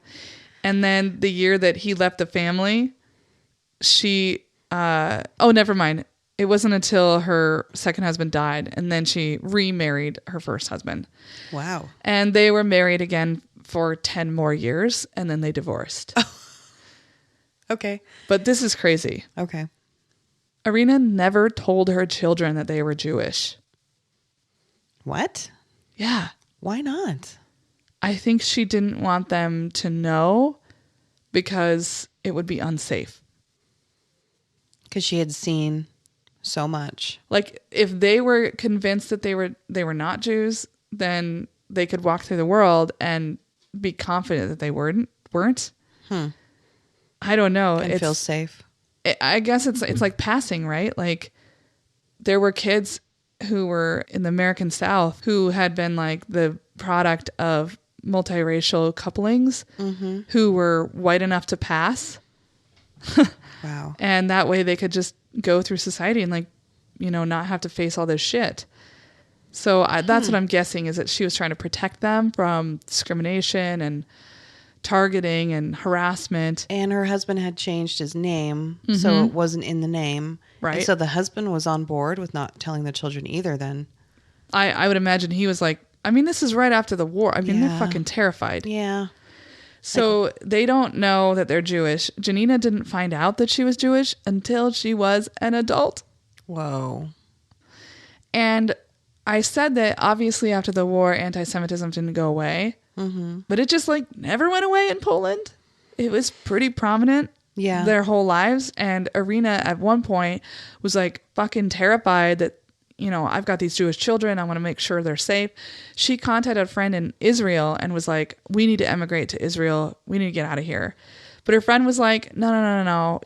And then the year that he left the family, she, never mind. It wasn't until her second husband died, and then she remarried her first husband. Wow. And they were married again for 10 more years, and then they divorced. Oh. Okay. But this is crazy. Okay. Irena never told her children that they were Jewish. What? Yeah. Why not? I think she didn't want them to know because it would be unsafe. Because she had seen so much. Like, if they were convinced that they were not Jews, then they could walk through the world and be confident that they weren't. I don't know. And feel safe. I guess it's like passing, right? Like, there were kids who were in the American South who had been like the product of multiracial couplings who were white enough to pass. Wow. And that way they could just go through society and not have to face all this shit. So that's what I'm guessing, is that she was trying to protect them from discrimination and targeting and harassment. And her husband had changed his name, so it wasn't in the name. Right. And so the husband was on board with not telling the children either then. I would imagine he was like, I mean, this is right after the war. I mean, they're fucking terrified. Yeah. So they don't know that they're Jewish. Janina didn't find out that she was Jewish until she was an adult. Whoa. And I said that obviously after the war, anti-Semitism didn't go away. But it just never went away in Poland. It was pretty prominent their whole lives. And Irena at one point was fucking terrified that, I've got these Jewish children. I want to make sure they're safe. She contacted a friend in Israel and was like, we need to emigrate to Israel. We need to get out of here. But her friend was like, no.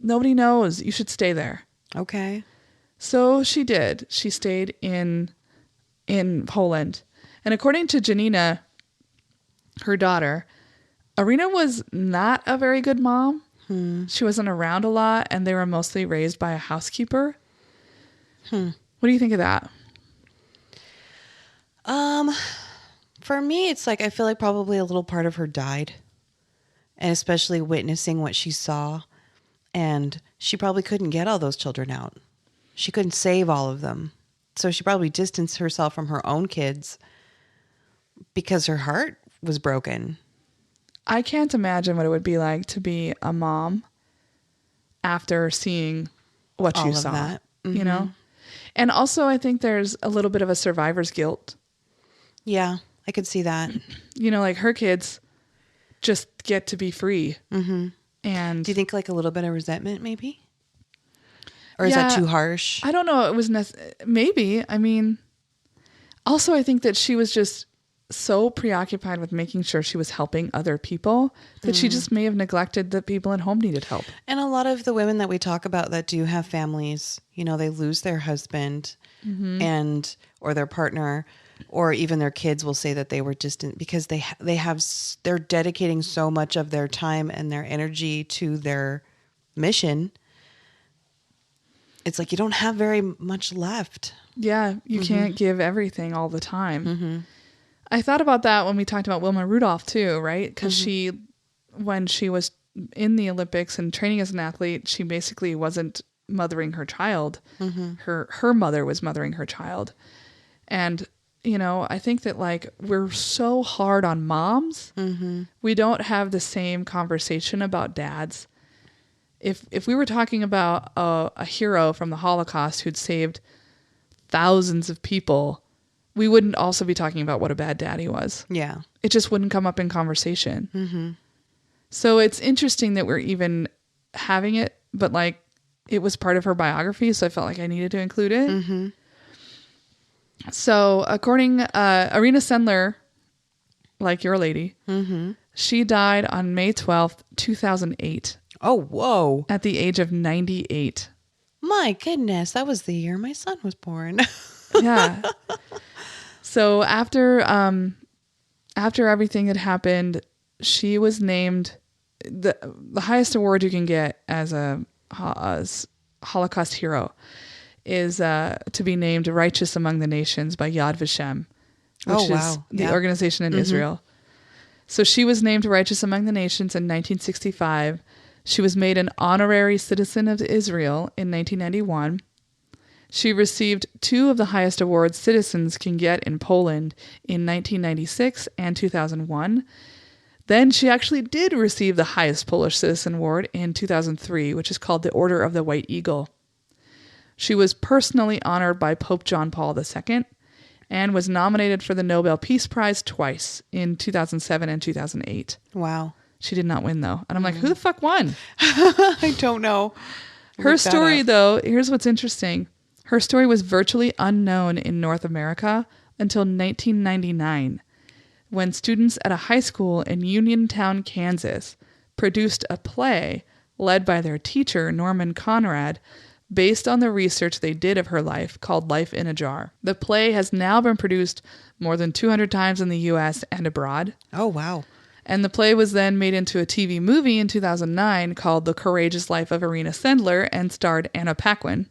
Nobody knows. You should stay there. Okay. So she did. She stayed in Poland. And according to Janina, her daughter, Irena was not a very good mom. She wasn't around a lot, and they were mostly raised by a housekeeper. What do you think of that? For me, it's I feel like probably a little part of her died. And especially witnessing what she saw. And she probably couldn't get all those children out. She couldn't save all of them. So she probably distanced herself from her own kids because her heart was broken. I can't imagine what it would be like to be a mom after seeing what All you of saw, that. And also I think there's a little bit of a survivor's guilt. Yeah, I could see that. Her kids just get to be free. And do you think a little bit of resentment maybe? Or is that too harsh? I don't know. It was maybe. I mean, also I think that she was just so preoccupied with making sure she was helping other people that she just may have neglected that people at home needed help. And a lot of the women that we talk about that do have families, they lose their husband or their partner, or even their kids will say that they were distant because they're dedicating so much of their time and their energy to their mission. It's you don't have very much left. Yeah, you can't give everything all the time. I thought about that when we talked about Wilma Rudolph too, right? Because when she was in the Olympics and training as an athlete, she basically wasn't mothering her child. Her mother was mothering her child. And, I think that we're so hard on moms. We don't have the same conversation about dads. If we were talking about a hero from the Holocaust who'd saved thousands of people, we wouldn't also be talking about what a bad dad he was. Yeah. It just wouldn't come up in conversation. So it's interesting that we're even having it, but it was part of her biography, so I felt like I needed to include it. So according, Irena Sendler, like your lady, she died on May 12th, 2008 Oh, whoa. at the age of 98. My goodness. That was the year my son was born. Yeah. So after everything had happened, she was named the highest award you can get as a Holocaust hero is to be named Righteous Among the Nations by Yad Vashem, which is the organization in Israel. So she was named Righteous Among the Nations in 1965. She was made an honorary citizen of Israel in 1991. She received 2 of the highest awards citizens can get in Poland in 1996 and 2001. Then she actually did receive the highest Polish citizen award in 2003, which is called the Order of the White Eagle. She was personally honored by Pope John Paul II and was nominated for the Nobel Peace Prize twice in 2007 and 2008. Wow. She did not win, though. And I'm like, who the fuck won? I don't know. Her story, though, here's what's interesting. Her story was virtually unknown in North America until 1999, when students at a high school in Uniontown, Kansas, produced a play led by their teacher, Norman Conrad, based on the research they did of her life called Life in a Jar. The play has now been produced more than 200 times in the U.S. and abroad. Oh, wow. And the play was then made into a TV movie in 2009 called The Courageous Life of Irena Sendler and starred Anna Paquin.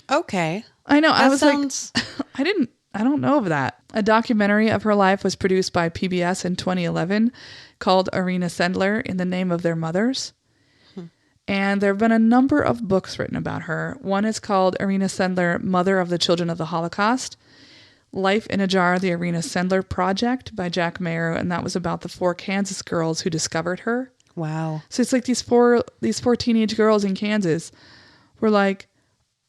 Okay. I know. That I was sounds... like, I don't know of that. A documentary of her life was produced by PBS in 2011 called Irena Sendler in the Name of Their Mothers. And there have been a number of books written about her. One is called Irena Sendler, Mother of the Children of the Holocaust. Life in a Jar, The Irena Sendler Project by Jack Mayer. And that was about the 4 Kansas girls who discovered her. Wow. So it's like these four teenage girls in Kansas were like,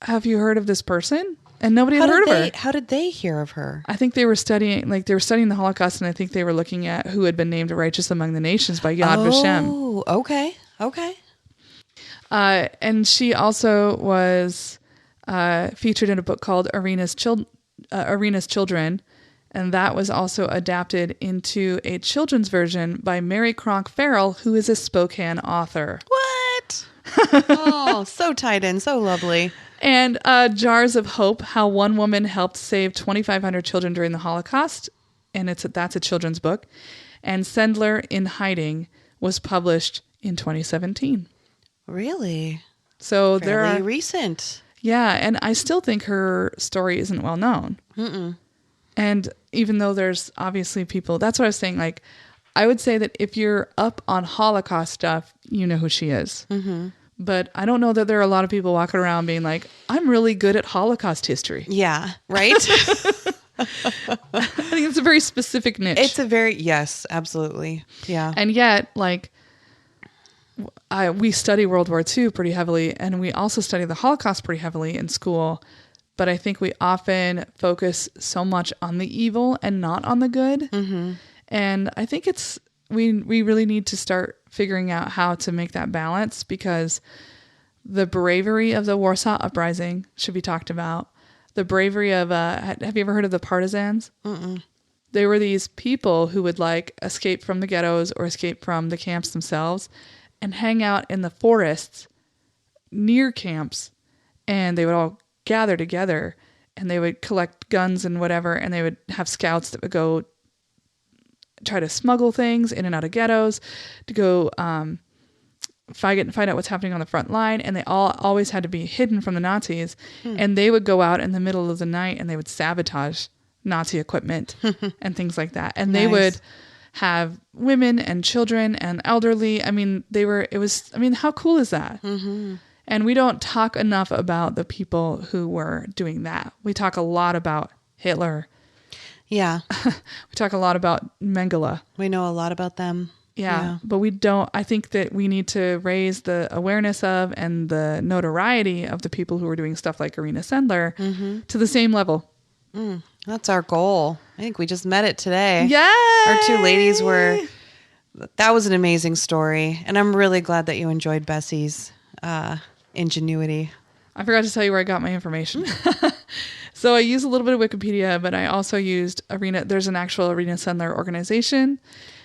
have you heard of this person? And nobody had heard of her. How did they hear of her? I think they were studying the Holocaust, and I think they were looking at who had been named Righteous Among the Nations by Yad Vashem. Oh, okay. Okay. And she also was featured in a book called Arena's Children, and that was also adapted into a children's version by Mary Cronk Farrell, who is a Spokane author. What? Oh, so tied in, so lovely. And Jars of Hope, How One Woman Helped Save 2,500 Children During the Holocaust, and that's a children's book. And Sendler in Hiding was published in 2017. Really? So Fairly recent. Yeah, and I still think her story isn't well known. Mm-mm. And even though there's obviously people, that's what I was saying. Like, I would say that if you're up on Holocaust stuff, you know who she is. Mm-hmm. But I don't know that there are a lot of people walking around being like, I'm really good at Holocaust history. Yeah, right? I think it's a very specific niche. Yes, absolutely. Yeah. And yet, like, we study World War II pretty heavily, and we also study the Holocaust pretty heavily in school. But I think we often focus so much on the evil and not on the good. Mm-hmm. And I think we really need to start figuring out how to make that balance, because the bravery of the Warsaw Uprising should be talked about. The bravery of, have you ever heard of the partisans? Mm-mm. They were these people who would like escape from the ghettos or escape from the camps themselves and hang out in the forests near camps. And they would all gather together and they would collect guns and whatever. And they would have scouts that would go try to smuggle things in and out of ghettos, to go find out what's happening on the front line. And they always had to be hidden from the Nazis. And they would go out in the middle of the night and they would sabotage Nazi equipment and things like that. And they would have women and children and elderly. I mean, how cool is that? Mm-hmm. And we don't talk enough about the people who were doing that. We talk a lot about Hitler. Yeah. We talk a lot about Mengele. We know a lot about them. Yeah. But we don't, I think that we need to raise the awareness of and the notoriety of the people who are doing stuff like Irena Sendler to the same level. That's our goal. I think we just met it today. Yeah. Our 2 ladies that was an amazing story. And I'm really glad that you enjoyed Bessie's ingenuity. I forgot to tell you where I got my information. So I used a little bit of Wikipedia, but I also used there's an actual Irena Sendler organization.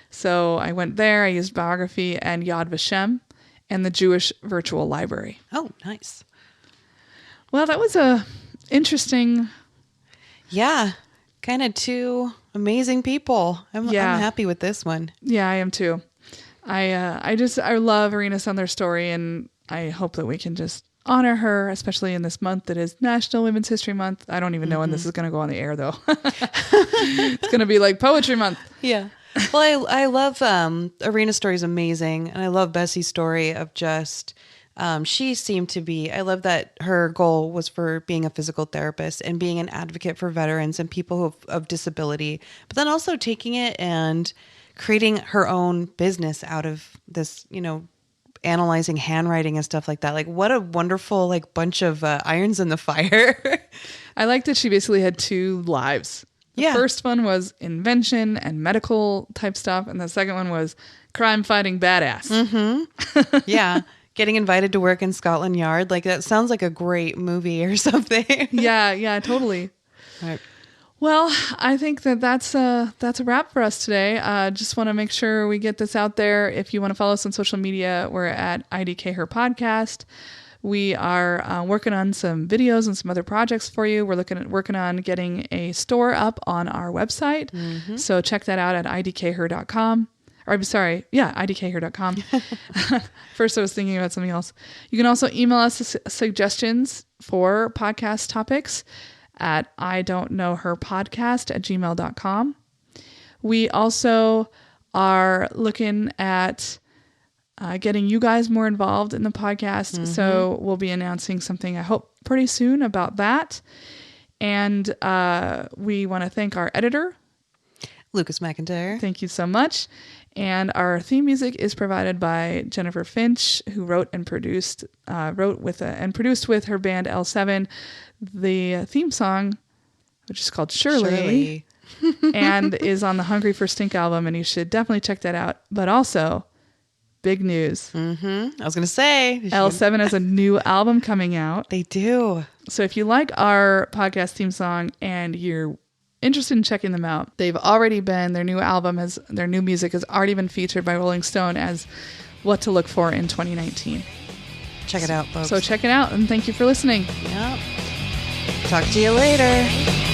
So I went there, I used biography and Yad Vashem and the Jewish Virtual Library. Oh, nice. Well, that was a interesting. Yeah. Kind of two amazing people. I'm happy with this one. Yeah, I am too. I love Irena Sendler's story, and I hope that we can just honor her, especially in this month that is National Women's History Month. I don't even know when this is going to go on the air, though. It's going to be like Poetry Month. Yeah. Well, I love Irena's story is amazing, and I love Bessie's story of just she seemed to be. I love that her goal was for being a physical therapist and being an advocate for veterans and people of disability, but then also taking it and creating her own business out of this, analyzing handwriting and stuff like that. Like, what a wonderful bunch of irons in the fire. I like that she basically had two lives. The first one was invention and medical type stuff, and the second one was crime fighting badass. Mm-hmm. Yeah. Getting invited to work in Scotland Yard. Like, that sounds like a great movie or something. Yeah, totally. Right. Well, I think that's a wrap for us today. Just want to make sure we get this out there. If you want to follow us on social media, we're at IDK Her Podcast. We are working on some videos and some other projects for you. We're working on getting a store up on our website. Mm-hmm. So check that out at idkher.com. Or I'm sorry, idkher.com. First I was thinking about something else. You can also email us suggestions for podcast topics at idon'tknowherpodcast@gmail.com. We also are looking at getting you guys more involved in the podcast. Mm-hmm. So we'll be announcing something, I hope, pretty soon about that. And we want to thank our editor, Lucas McIntyre. Thank you so much. And our theme music is provided by Jennifer Finch, who wrote and produced with her band L7 the theme song, which is called Shirley. And is on the Hungry for Stink album, and you should definitely check that out. But also, big news. Mm-hmm. I was going to say. L7 has a new album coming out. They do. So if you like our podcast theme song and you're interested in checking them out, their new music has already been featured by Rolling Stone as what to look for in 2019. Check it out, folks. So check it out, and thank you for listening. Yep. Talk to you later.